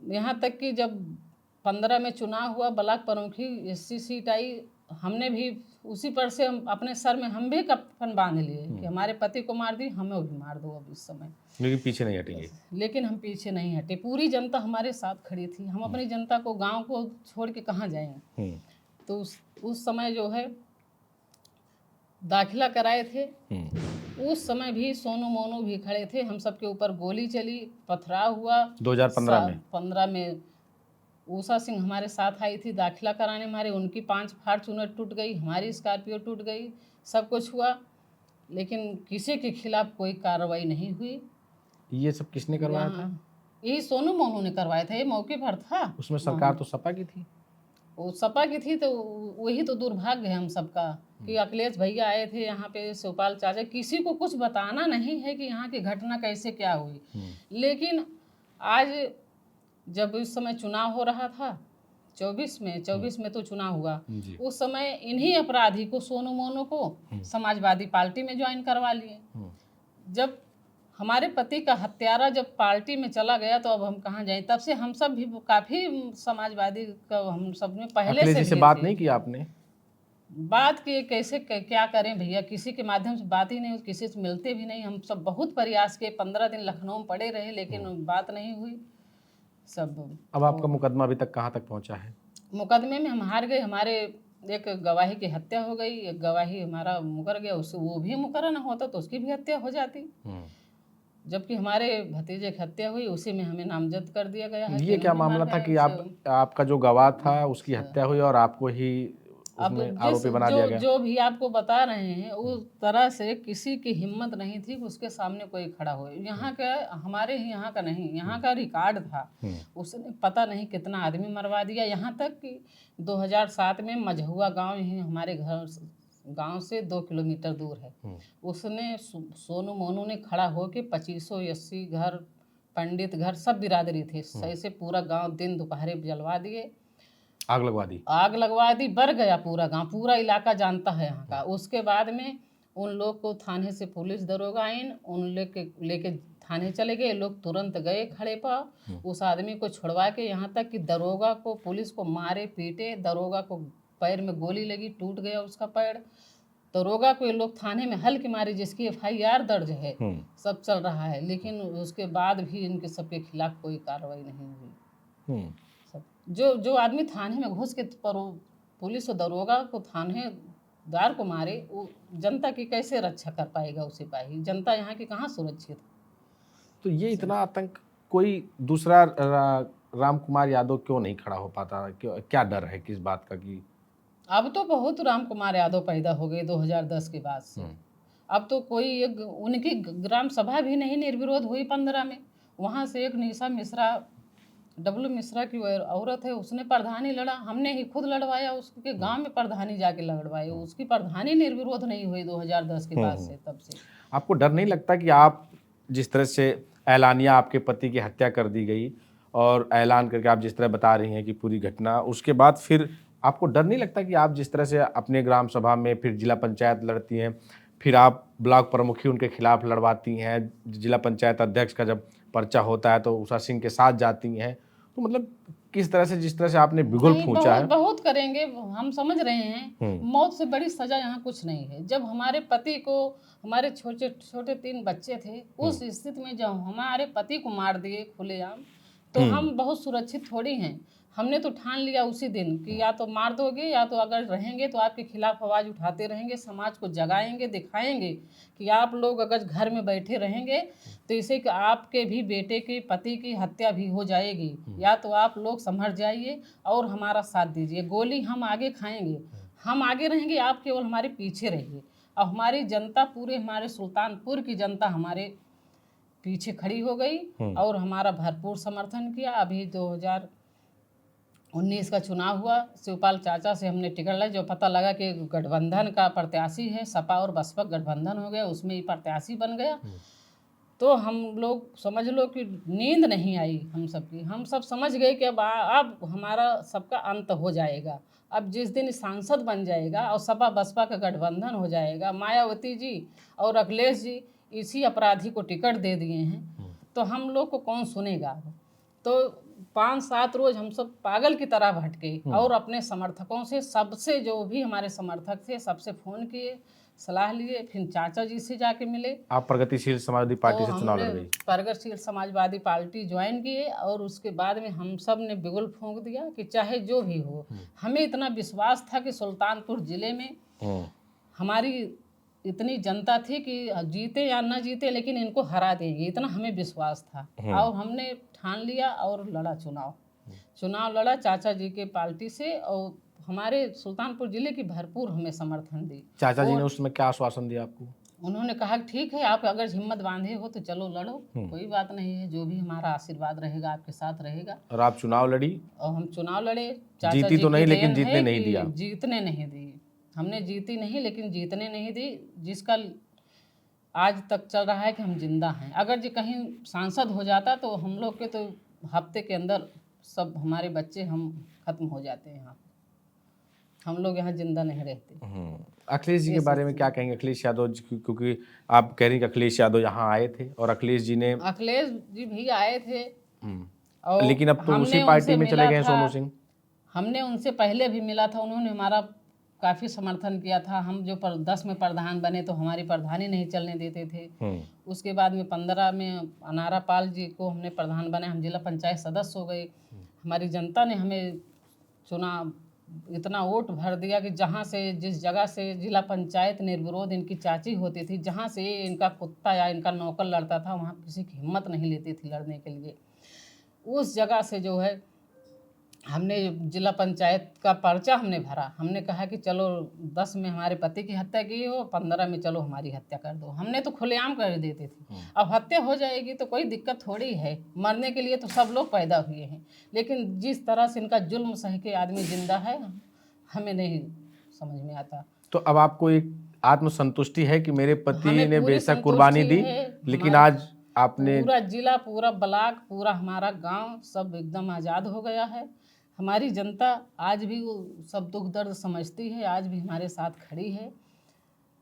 यहाँ तक कि जब 15 में चुनाव हुआ, ब्लॉक प्रमुखी SC सीट आई, हमने भी उसी पर से हम अपने सर में हम भी कफन बांध लिए कि हमारे पति को मार दी, हमें भी मार दो अब इस समय। लेकिन पीछे नहीं हटेंगे। लेकिन हम पीछे नहीं हटे, पूरी जनता हमारे साथ खड़ी थी। हम अपनी जनता को, गांव को छोड़ के कहाँ जाएंगे। तो उस समय जो है दाखिला कराए थे, उस समय भी सोनू मोनू भी खड़े थे, हम सबके ऊपर गोली चली, पथराव हुआ। 2015 में उषा सिंह हमारे साथ आई थी दाखिला कराने हमारे, उनकी 5 फॉर्च्यूनर टूट गई, हमारी स्कॉर्पियो टूट गई, सब कुछ हुआ, लेकिन किसी के खिलाफ कोई कार्रवाई नहीं हुई। ये सब किसने करवाया था? यही सोनू मोनू ने करवाया था, ये मौके पर था। उसमें सरकार तो सपा की थी। वो सपा की थी, तो वही तो दुर्भाग्य है हम सबका कि अखिलेश भैया आए थे यहाँ पे, शिवपाल चाचा, किसी को कुछ बताना नहीं है कि यहाँ की घटना कैसे क्या हुई। लेकिन आज जब इस समय चुनाव हो रहा था 24 में तो चुनाव हुआ, उस समय इन्हीं अपराधी को, सोनू मोनू को समाजवादी पार्टी में ज्वाइन करवा लिए। जब हमारे पति का हत्यारा जब पार्टी में चला गया तो अब हम कहाँ जाएं। तब से हम सब भी काफ़ी समाजवादी का, हम सब ने पहले से बात नहीं की आपने? बात किए, कैसे क्या करें भैया, किसी के माध्यम से बात ही नहीं, किसी से मिलते भी नहीं। हम सब बहुत प्रयास किए, 15 दिन लखनऊ में पड़े रहे, लेकिन बात नहीं हुई सब। अब आपका मुकदमा अभी तक कहाँ तक पहुँचा है? मुकदमे में हम हार गए, हमारे एक गवाही की हत्या हो गई, एक गवाही हमारा मुकर गया, उससे वो भी मुकरा ना होता तो उसकी भी हत्या हो जाती। जबकि हमारे भतीजे की हत्या हुई, उसी में हमें नामजद कर दिया गया है। ये क्या मामला था कि आपका जो गवाह था उसकी हत्या हुई और आपको ही उसमें आरोपी बना दिया गया? जो भी आपको बता रहे हैं उस तरह से किसी की हिम्मत नहीं थी उसके सामने कोई खड़ा हो। यहाँ का, हमारे ही यहाँ का नहीं, यहाँ का रिकॉर्ड था, उसने पता नहीं कितना आदमी मरवा दिया। यहाँ तक कि 2007 में मझहुआ गांव ही हमारे गांव से 2 किलोमीटर दूर है, उसने सोनू मोनू ने खड़ा होके 2580 घर, पंडित घर, सब बिरादरी थे, सही से पूरा गांव दिन दोपहरे जलवा दिए, आग लगवा दी, बर गया पूरा गांव, पूरा इलाका जानता है यहाँ का। उसके बाद में उन लोग को थाने से पुलिस दरोगा आइन, उन लेके थाने चले गए, लोग तुरंत गए खड़े पर, उस आदमी को छुड़वा के, यहाँ तक कि दरोगा को, पुलिस को मारे पीटे, दरोगा को पैर में गोली लगी, टूट गया उसका पैर। दरोगा को ये लोग थाने में हल की मारी, जिसकी FIR दर्ज है, सब चल रहा है, लेकिन उसके बाद भी इनके सबके खिलाफ कोई कार्रवाई नहीं हुई। सब जो जो आदमी थाने में घुस के पुलिस और दरोगा को, थानेदार को मारे, वो जनता की कैसे रक्षा कर पाएगा? वो सिपाही, जनता यहाँ की कहाँ सुरक्षित? तो ये इतना आतंक कोई दूसरा राम कुमार यादव क्यों नहीं खड़ा हो पाता? क्या डर है किस बात का कि अब तो बहुत राम कुमार यादव पैदा हो गए 2010 के बाद से। अब तो कोई एक उनकी ग्राम सभा भी नहीं निर्विरोध हुई 15 में। वहाँ से एक निशा मिश्रा, डब्लू मिश्रा की औरत है, उसने प्रधानी लड़ा, हमने ही खुद लड़वाया, उसके गांव में प्रधानी जाके लड़वाए, उसकी प्रधानी निर्विरोध नहीं हुई 2010 के बाद से। तब से आपको डर नहीं लगता कि आप जिस तरह से ऐलानिया आपके पति की हत्या कर दी गई और ऐलान करके आप जिस तरह बता रही हैं कि पूरी घटना, उसके बाद फिर आपको डर नहीं लगता कि आप जिस तरह से अपने ग्राम सभा में, फिर जिला पंचायत लड़ती हैं, फिर आप ब्लॉक प्रमुख ही उनके खिलाफ लड़वाती हैं, जिला पंचायत अध्यक्ष का जब पर्चा होता है तो उषा सिंह के साथ जाती हैं, तो मतलब किस तरह से, जिस तरह से आपने बिगुल नहीं, फूंचा है? बहुत करेंगे, हम समझ रहे हैं। मौत से बड़ी सजा यहाँ कुछ नहीं है। जब हमारे पति को, हमारे छोटे छोटे 3 बच्चे थे, उस स्थिति में जब हमारे पति को मार दिए खुलेआम, तो हम बहुत सुरक्षित थोड़ी हैं। हमने तो ठान लिया उसी दिन कि या तो मार दोगे, या तो अगर रहेंगे तो आपके खिलाफ आवाज़ उठाते रहेंगे, समाज को जगाएंगे, दिखाएंगे कि आप लोग अगर घर में बैठे रहेंगे तो इसे कि आपके भी बेटे के पति की हत्या भी हो जाएगी। या तो आप लोग संभल जाइए और हमारा साथ दीजिए, गोली हम आगे खाएंगे, हम आगे रहेंगे, आप केवल हमारे पीछे रहिए। और हमारी जनता, पूरे हमारे सुल्तानपुर की जनता हमारे पीछे खड़ी हो गई और हमारा भरपूर समर्थन किया। अभी 2019 का चुनाव हुआ, शिवपाल चाचा से हमने टिकट ली, जो पता लगा कि गठबंधन का प्रत्याशी है, सपा और बसपा गठबंधन हो गया, उसमें ही प्रत्याशी बन गया। तो हम लोग समझ लो कि नींद नहीं आई हम सबकी। हम सब समझ गए कि अब हमारा सबका अंत हो जाएगा। अब जिस दिन सांसद बन जाएगा और सपा बसपा का गठबंधन हो जाएगा, मायावती जी और अखिलेश जी इसी अपराधी को टिकट दे दिए हैं, तो हम लोग को कौन सुनेगा? तो 5-7 रोज हम सब पागल की तरह भटके और अपने समर्थकों से, सबसे जो भी हमारे समर्थक थे, सबसे फ़ोन किए, सलाह लिए, फिर चाचा जी से जाके मिले। आप प्रगतिशील समाजवादी पार्टी से चुनाव लड़ गई? प्रगतिशील समाजवादी पार्टी ज्वाइन किए और उसके बाद में हम सब ने बिगुल फूंक दिया कि चाहे जो भी हो, हमें इतना विश्वास था कि सुल्तानपुर जिले में हमारी इतनी जनता थी कि जीते या ना जीते, लेकिन इनको हरा देंगे, इतना हमें विश्वास था। और हमने ठान लिया और लड़ा चुनाव लड़ा चाचा जी के पार्टी से, और हमारे सुल्तानपुर जिले की भरपूर हमें समर्थन दी। चाचा जी ने उस समय क्या आश्वासन दिया आपको? उन्होंने कहा ठीक है, आप अगर हिम्मत बांधे हो तो चलो लड़ो, कोई बात नहीं है, जो भी हमारा आशीर्वाद रहेगा आपके साथ रहेगा। और आप चुनाव लड़ी? और हम चुनाव लड़े। चाचा जीती जी तो नहीं, की लेकिन देन जीतने है नहीं कि दिया। जीतने नहीं दी, हमने जीती नहीं लेकिन जीतने नहीं दी, जिसका आज तक चल रहा है कि हम जिंदा हैं। अगर जी कहीं सांसद हो जाता तो हम लोग के तो हफ्ते के अंदर सब हमारे बच्चे हम खत्म हो जाते हैं। यहाँ हम लोग यहाँ जिंदा नहीं रहते। अखिलेश जी के बारे में क्या कहेंगे? अखिलेश यादव जी, क्योंकि आप कह रही कि अखिलेश यादव यहाँ आए थे और अखिलेश जी भी आए थे, और लेकिन अब तो उसी पार्टी में चले गए सोनू सिंह। हमने उनसे पहले भी मिला था, उन्होंने हमारा काफ़ी समर्थन किया था। हम जो 10 में प्रधान बने तो हमारी प्रधानी नहीं चलने देते थे। उसके बाद में 15 में अनारा पाल जी को हमने प्रधान बनाया, हम जिला पंचायत सदस्य हो गए। हमारी जनता ने हमें चुना, इतना वोट भर दिया कि जहाँ से, जिस जगह से जिला पंचायत निर्विरोध इनकी चाची होती थी, जहाँ से इनका कुत्ता या इनका नौकर लड़ता था, वहाँ किसी की हिम्मत नहीं लेती थी लड़ने के लिए। उस जगह से जो है हमने जिला पंचायत का पर्चा हमने भरा। हमने कहा कि चलो 10 में हमारे पति की हत्या की हो, 15 में चलो हमारी हत्या कर दो। हमने तो खुलेआम कर देते थे। अब हत्या हो जाएगी तो कोई दिक्कत थोड़ी है, मरने के लिए तो सब लोग पैदा हुए हैं, लेकिन जिस तरह से इनका जुल्म सह के आदमी जिंदा है, हमें नहीं समझ में आता। तो अब आपको एक आत्मसंतुष्टि है कि मेरे पति ने पूरी बेशक कुर्बानी दी, लेकिन आज आपने पूरा जिला, पूरा ब्लॉक, पूरा हमारा गांव सब एकदम आज़ाद हो गया है। हमारी जनता आज भी वो सब दुख दर्द समझती है, आज भी हमारे साथ खड़ी है,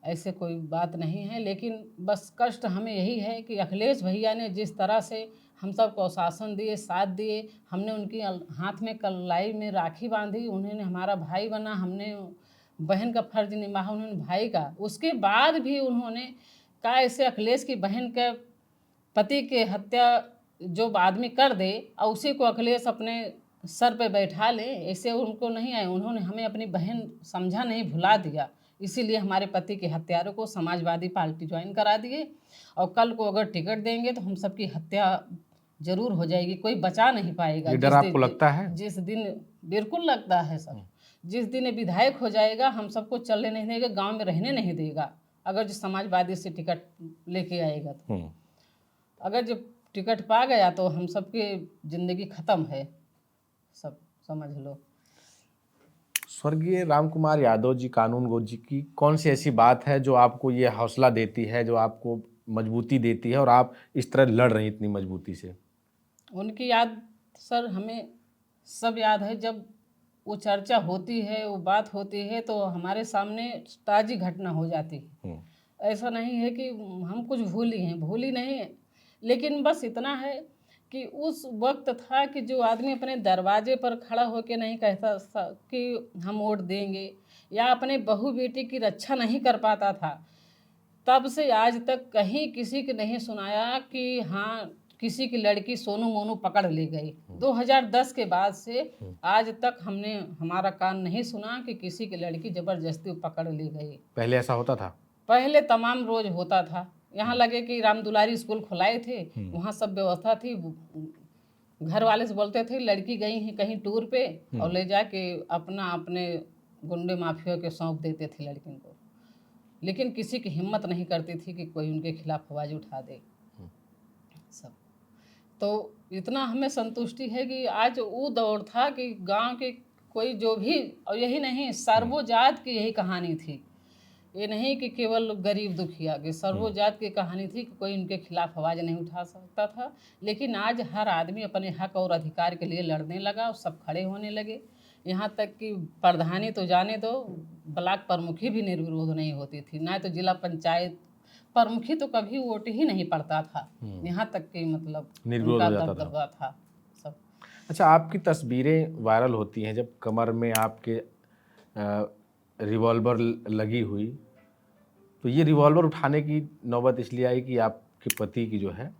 ऐसे कोई बात नहीं है। लेकिन बस कष्ट हमें यही है कि अखिलेश भैया ने जिस तरह से हम सबको शासन दिए, साथ दिए, हमने उनकी हाथ में कलाई में राखी बांधी, उन्होंने हमारा भाई बना, हमने बहन का फर्ज निभाया उन्होंने भाई का। उसके बाद भी उन्होंने कहा ऐसे अखिलेश की बहन के पति के हत्या जो आदमी कर दे और उसी को अखिलेश अपने सर पे बैठा ले, ऐसे उनको नहीं आए। उन्होंने हमें अपनी बहन समझा नहीं, भुला दिया। इसीलिए हमारे पति के हत्यारों को समाजवादी पार्टी ज्वाइन करा दिए और कल को अगर टिकट देंगे तो हम सबकी हत्या जरूर हो जाएगी, कोई बचा नहीं पाएगा। ये डर आपको लगता है? जिस दिन बिल्कुल लगता है सर, जिस दिन ये विधायक हो जाएगा हम सबको चलने नहीं देगा, गांव में रहने नहीं देगा। अगर जो समाजवादी से टिकट लेके आएगा तो अगर जो टिकट पा गया तो हम सबकी जिंदगी खत्म है, सब समझ लो। स्वर्गीय राम कुमार यादव जी, कानून गो जी की कौन सी ऐसी बात है जो आपको ये हौसला देती है, जो आपको मजबूती देती है और आप इस तरह लड़ रही इतनी मजबूती से? उनकी याद सर हमें सब याद है। जब वो चर्चा होती है, वो बात होती है तो हमारे सामने ताज़ी घटना हो जाती है। ऐसा नहीं है कि हम कुछ भूली नहीं है, लेकिन बस इतना है कि उस वक्त था कि जो आदमी अपने दरवाजे पर खड़ा होकर नहीं कहता था कि हम वोट देंगे या अपने बहू बेटी की रक्षा नहीं कर पाता था, तब से आज तक कहीं किसी के नहीं सुनाया कि हाँ किसी की लड़की सोनू मोनू पकड़ ली गई। 2010 के बाद से आज तक हमने हमारा कान नहीं सुना कि किसी की लड़की जबरदस्ती पकड़ ली गई। पहले ऐसा होता था? पहले तमाम रोज होता था। यहाँ लगे कि राम दुलारी स्कूल खुलाए थे, वहाँ सब व्यवस्था थी। घर वाले से बोलते थे लड़की गई है कहीं टूर पे और ले जाके अपने गुंडे माफिया के सौंप देते थे लड़कियों को, लेकिन किसी की हिम्मत नहीं करती थी कि कोई उनके खिलाफ आवाज उठा दे। सब तो इतना हमें संतुष्टि है कि आज वो दौर था कि गांव के कोई जो भी, और यही नहीं सर्वोजात की यही कहानी थी। ये नहीं कि केवल गरीब दुखिया की, सर्वोजात की कहानी थी कि कोई उनके खिलाफ आवाज़ नहीं उठा सकता था। लेकिन आज हर आदमी अपने हक और अधिकार के लिए लड़ने लगा और सब खड़े होने लगे। यहाँ तक कि प्रधानी तो जाने दो, ब्लॉक प्रमुखी भी निर्विरोध नहीं होती थी, ना तो जिला पंचायत प्रमुखी तो कभी वोट ही नहीं पड़ता था। यहाँ तक कि मतलब निर्विरोध हो जाता दबदबा था सब। अच्छा, आपकी तस्वीरें वायरल होती हैं जब कमर में आपके रिवॉल्वर लगी हुई, तो ये रिवॉल्वर उठाने की नौबत इसलिए आई कि आपके पति की जो है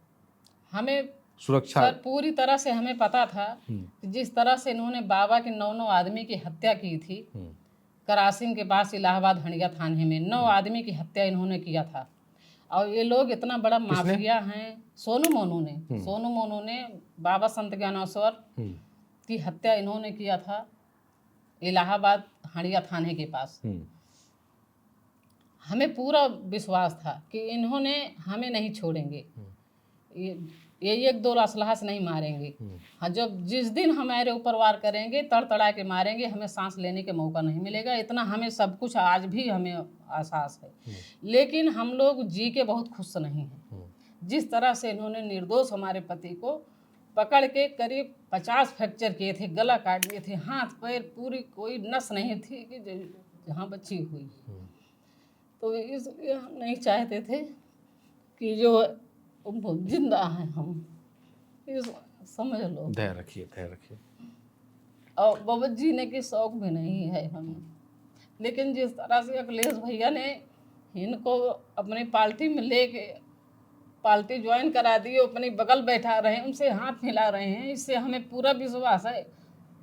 हमें सुरक्षा? सर पूरी तरह से हमें पता था कि जिस तरह से इन्होंने बाबा के 9 आदमी की हत्या की थी करासिंग के पास इलाहाबाद हंडिया थाने में, 9 आदमी की हत्या इन्होंने किया था। और ये लोग इतना बड़ा माफिया हैं। सोनू मोनू ने बाबा संत ज्ञानेश्वर की हत्या इन्होंने किया था इलाहाबाद हंडिया थाने के पास। हमें पूरा विश्वास था कि इन्होंने हमें नहीं छोड़ेंगे, ये 1-2 असलहा से नहीं मारेंगे। हाँ, जब जिस दिन हमारे ऊपर वार करेंगे तड़तड़ा के मारेंगे, हमें सांस लेने के मौका नहीं मिलेगा। इतना हमें सब कुछ आज भी हमें एहसास है। लेकिन हम लोग जी के बहुत खुश नहीं हैं। जिस तरह से इन्होंने निर्दोष हमारे पति को पकड़ के करीब 50 फ्रैक्चर किए थे, गला काट दिए थे, हाथ पैर पूरी कोई नस नहीं थी कि जहाँ बची हुई। तो इसलिए हम नहीं चाहते थे कि जो जिंदा हैं हम, इस समझ लो। धैर्य रखिए। और बाबा जीने की शौक भी नहीं है हमें। लेकिन जिस तरह से अखिलेश भैया ने इनको अपनी पार्टी में लेके पार्टी ज्वाइन करा दी, अपनी बगल बैठा रहे हैं, उनसे हाथ मिला रहे हैं, इससे हमें पूरा विश्वास है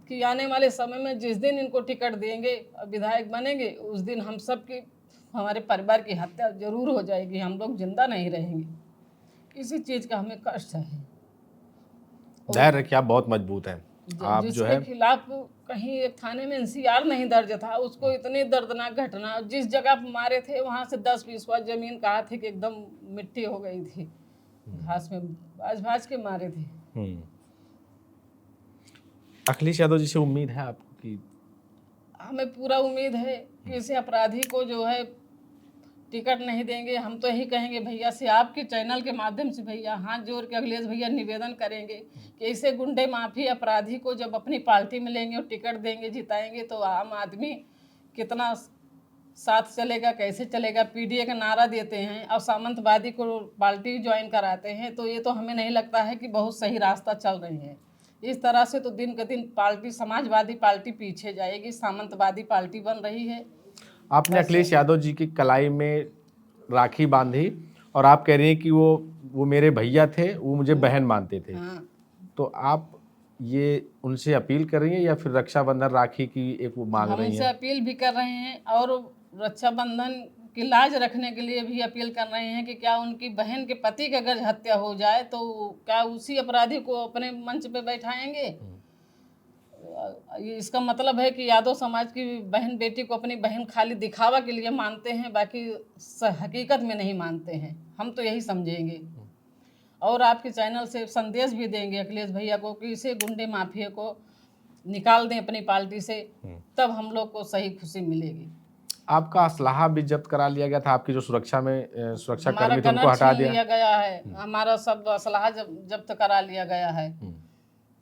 कि आने वाले समय में जिस दिन इनको टिकट देंगे और विधायक बनेंगे, उस दिन हम सब की, हमारे परिवार की हत्या जरूर हो जाएगी, हम लोग जिंदा नहीं रहेंगे। इसी चीज़ का हमें कष्ट है। धैर्य रखिए, आप बहुत मजबूत हैं। आप जो है जिसके खिलाफ कहीं एक थाने में NCR नहीं दर्ज था, उसको इतनी दर्दनाक घटना, जिस जगह पर मारे थे वहाँ से 10-20 फुट जमीन कहा थी कि एकदम मिट्टी हो गई थी, घास में भाज के मारे थे। अखिलेश यादव जी से उम्मीद है आपको कि? हमें पूरा उम्मीद है कि इसे अपराधी को जो है टिकट नहीं देंगे। हम तो यही कहेंगे भैया से, आपके चैनल के माध्यम से भैया हाथ जोड़ के अखिलेश भैया निवेदन करेंगे कि ऐसे गुंडे माफी अपराधी को जब अपनी पार्टी में लेंगे और टिकट देंगे, जिताएंगे, तो आम आदमी कितना साथ चलेगा, कैसे चलेगा। PDA का नारा देते हैं और सामंतवादी को पार्टी ज्वाइन कराते हैं, तो ये तो हमें नहीं लगता है कि बहुत सही रास्ता चल रही है। इस तरह से तो दिन क दिन पार्टी समाजवादी पार्टी पीछे जाएगी, सामंतवादी पार्टी बन रही है। आपने अखिलेश यादव जी की कलाई में राखी बांधी और आप कह रही हैं कि वो मेरे भैया थे, वो मुझे बहन मानते थे। हाँ। तो आप ये उनसे अपील कर रही हैं या फिर रक्षाबंधन राखी की एक वो मांग हम रही उनसे हैं? अपील भी कर रहे हैं और रक्षाबंधन की लाज रखने के लिए भी अपील कर रहे हैं कि क्या उनकी बहन के पति की अगर हत्या हो जाए तो क्या उसी अपराधी को अपने मंच पे बैठाएंगे? इसका मतलब है कि यादव समाज की बहन बेटी को अपनी बहन खाली दिखावा के लिए मानते हैं, बाकी हकीकत में नहीं मानते हैं। हम तो यही समझेंगे और आपके चैनल से संदेश भी देंगे अखिलेश भैया को कि इसे गुंडे माफिया को निकाल दें अपनी पार्टी से, तब हम लोग को सही खुशी मिलेगी। आपका असलाहा भी जब्त करा लिया गया था, आपकी जो सुरक्षा हमारा कर्मी थे उनको गनर हटा छीन दिया। लिया गया है, हमारा सब असलाहा जब्त करा लिया गया है।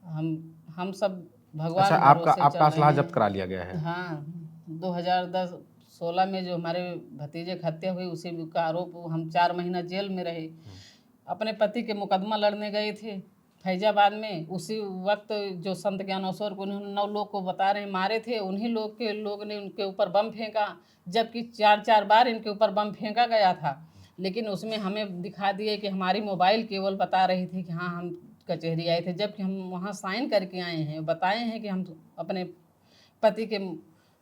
हम सब भगवान अच्छा, भरोसे आपका चल असलाहा रहे जब्त हैं। करा लिया गया है। हाँ, 2016 में जो हमारे भतीजे की हत्या हुई उसी का आरोप, हम 4 महीना जेल में रहे। अपने पति के मुकदमा लड़ने गए थे फैजाबाद में, उसी वक्त जो संत ज्ञानेश्वर को उन्होंने 9 लोग को बता रहे मारे थे, उन्हीं लोग ने उनके ऊपर बम फेंका, जबकि 4 बार इनके ऊपर बम फेंका गया था। लेकिन उसमें हमें दिखा दिए कि हमारी मोबाइल केवल बता रही थी कि हाँ हम कचहरी आए थे, जबकि हम वहाँ साइन करके आए हैं, बताए हैं कि हम अपने पति के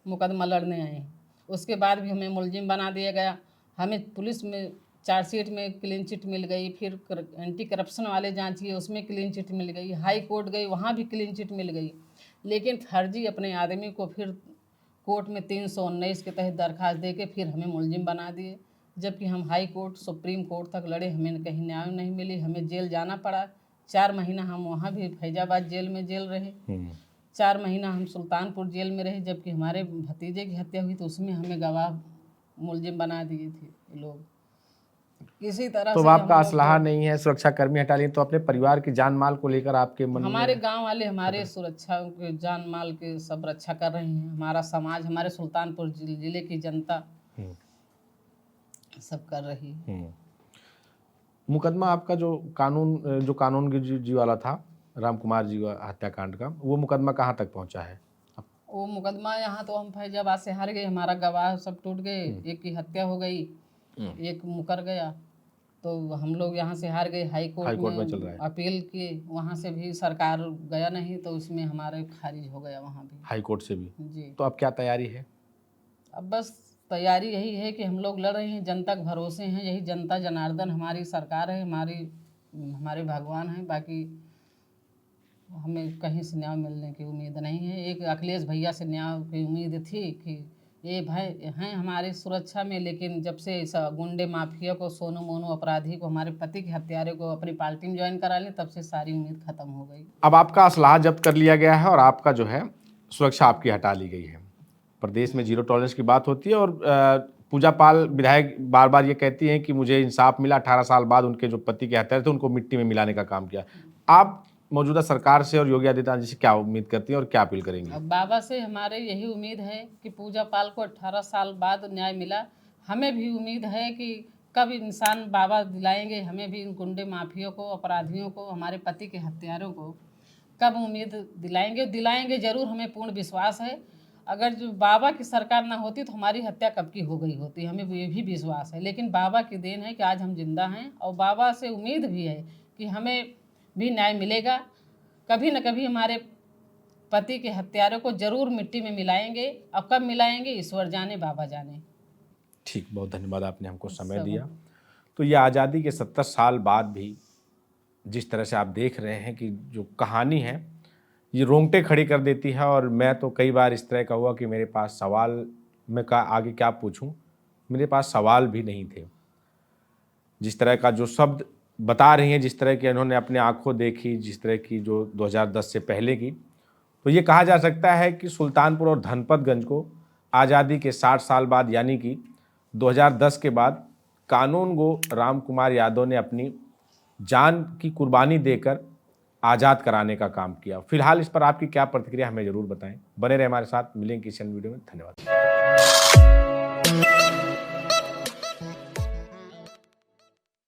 मुकदमा लड़ने आए हैं। उसके बाद भी हमें मुलजिम बना दिया गया। हमें पुलिस में चार्जशीट में क्लीन चिट मिल गई, फिर एंटी करप्शन वाले जांच किए उसमें क्लीन चिट मिल गई, हाई कोर्ट गई वहाँ भी क्लीन चिट मिल गई। लेकिन फर्जी अपने आदमी को फिर कोर्ट में 319 के तहत दरखास्त दे के फिर हमें मुलजिम बना दिए, जबकि हम हाई कोर्ट सुप्रीम कोर्ट तक लड़े, हमें कहीं न्याय नहीं मिली, हमें जेल जाना पड़ा। 4 महीना हम वहाँ भी फैजाबाद जेल में रहे, 4 महीना हम सुल्तानपुर जेल में रहे, जबकि हमारे भतीजे की हत्या हुई तो उसमें हमें गवाह मुलजिम बना दिए थे ये लोग। किसी तरह तो से आपका हम लोग असलाहा नहीं है, सुरक्षा कर्मी हटा लिए, तो अपने परिवार की जान माल को लेकर आपके मन हमारे में? गांव वाले हमारे सुरक्षा के जान माल के सब रक्षा कर रहे हैं, हमारा समाज, हमारे सुल्तानपुर जिले की जनता सब कर रही है। मुकदमा आपका जो कानून की जी वाला था, राम कुमार जी का हत्याकांड का, वो मुकदमा कहाँ तक पहुंचा है? वो मुकदमा यहाँ तो हम फैजाबाद से हार गए, हमारा गवाह सब टूट गए, एक की हत्या हो गई, एक मुकर गया, तो हम लोग यहाँ से हार गए। हाई कोर्ट में चल रहा है। अपील किए, वहाँ से भी सरकार गया नहीं, तो उसमें हमारे खारिज हो गया वहाँ भी, हाई कोर्ट से भी। जी। तो अब क्या तैयारी है? अब बस तैयारी यही है कि हम लोग लड़ रहे हैं, जनता के भरोसे हैं, यही जनता जनार्दन हमारी सरकार है, हमारे भगवान हैं, बाकी हमें कहीं से न्याय मिलने की उम्मीद नहीं है। एक अखिलेश भैया से न्याय की उम्मीद थी कि ये भाई हैं हमारी सुरक्षा में, लेकिन जब से इस गुंडे माफिया को, सोनू मोनू अपराधी को, हमारे पति के हत्यारे को अपनी पार्टी में ज्वाइन करा लें, तब से सारी उम्मीद खत्म हो गई। अब आपका असलाहा जब्त कर लिया गया है और आपका जो है सुरक्षा आपकी हटा ली गई है। प्रदेश में जीरो टॉलरेंस की बात होती है और पूजा पाल विधायक बार बार ये कहती हैं कि मुझे इंसाफ मिला, 18 साल बाद उनके जो पति के हत्यारे थे उनको मिट्टी में मिलाने का काम किया। आप मौजूदा सरकार से और योगी आदित्यनाथ जी से क्या उम्मीद करती हैं और क्या अपील करेंगी? अब बाबा से हमारे यही उम्मीद है कि पूजा पाल को 18 साल बाद न्याय मिला। हमें भी उम्मीद है कि कब इंसान बाबा दिलाएंगे हमें भी, इन गुंडे माफियों को, अपराधियों को, हमारे पति के हत्यारों को कब उम्मीद दिलाएंगे ज़रूर, हमें पूर्ण विश्वास है। अगर जो बाबा की सरकार ना होती तो हमारी हत्या कब की हो गई होती, हमें ये भी विश्वास है। लेकिन बाबा की देन है कि आज हम जिंदा हैं और बाबा से उम्मीद भी है कि हमें भी न्याय मिलेगा। कभी न कभी हमारे पति के हत्यारों को जरूर मिट्टी में मिलाएंगे, अब कब मिलाएंगे ईश्वर जाने, बाबा जाने। ठीक, बहुत धन्यवाद, आपने हमको समय दिया। तो ये आज़ादी के 70 साल बाद भी जिस तरह से आप देख रहे हैं कि जो कहानी है ये रोंगटे खड़ी कर देती है, और मैं तो कई बार इस तरह का हुआ कि मेरे पास सवाल, मैं आगे क्या पूछूं, मेरे पास सवाल भी नहीं थे। जिस तरह का जो शब्द बता रही हैं, जिस तरह की इन्होंने अपने आंखों देखी, जिस तरह की जो 2010 से पहले की, तो ये कहा जा सकता है कि सुल्तानपुर और धनपतगंज को आज़ादी के 60 साल बाद यानी कि 2010 के बाद कानून गो राम कुमार यादव ने अपनी जान की कुर्बानी देकर आज़ाद कराने का काम किया। फिलहाल इस पर आपकी क्या प्रतिक्रिया हमें ज़रूर बताएं। बने रहे हमारे साथ, मिलेंगे किसी अन्य वीडियो में। धन्यवाद।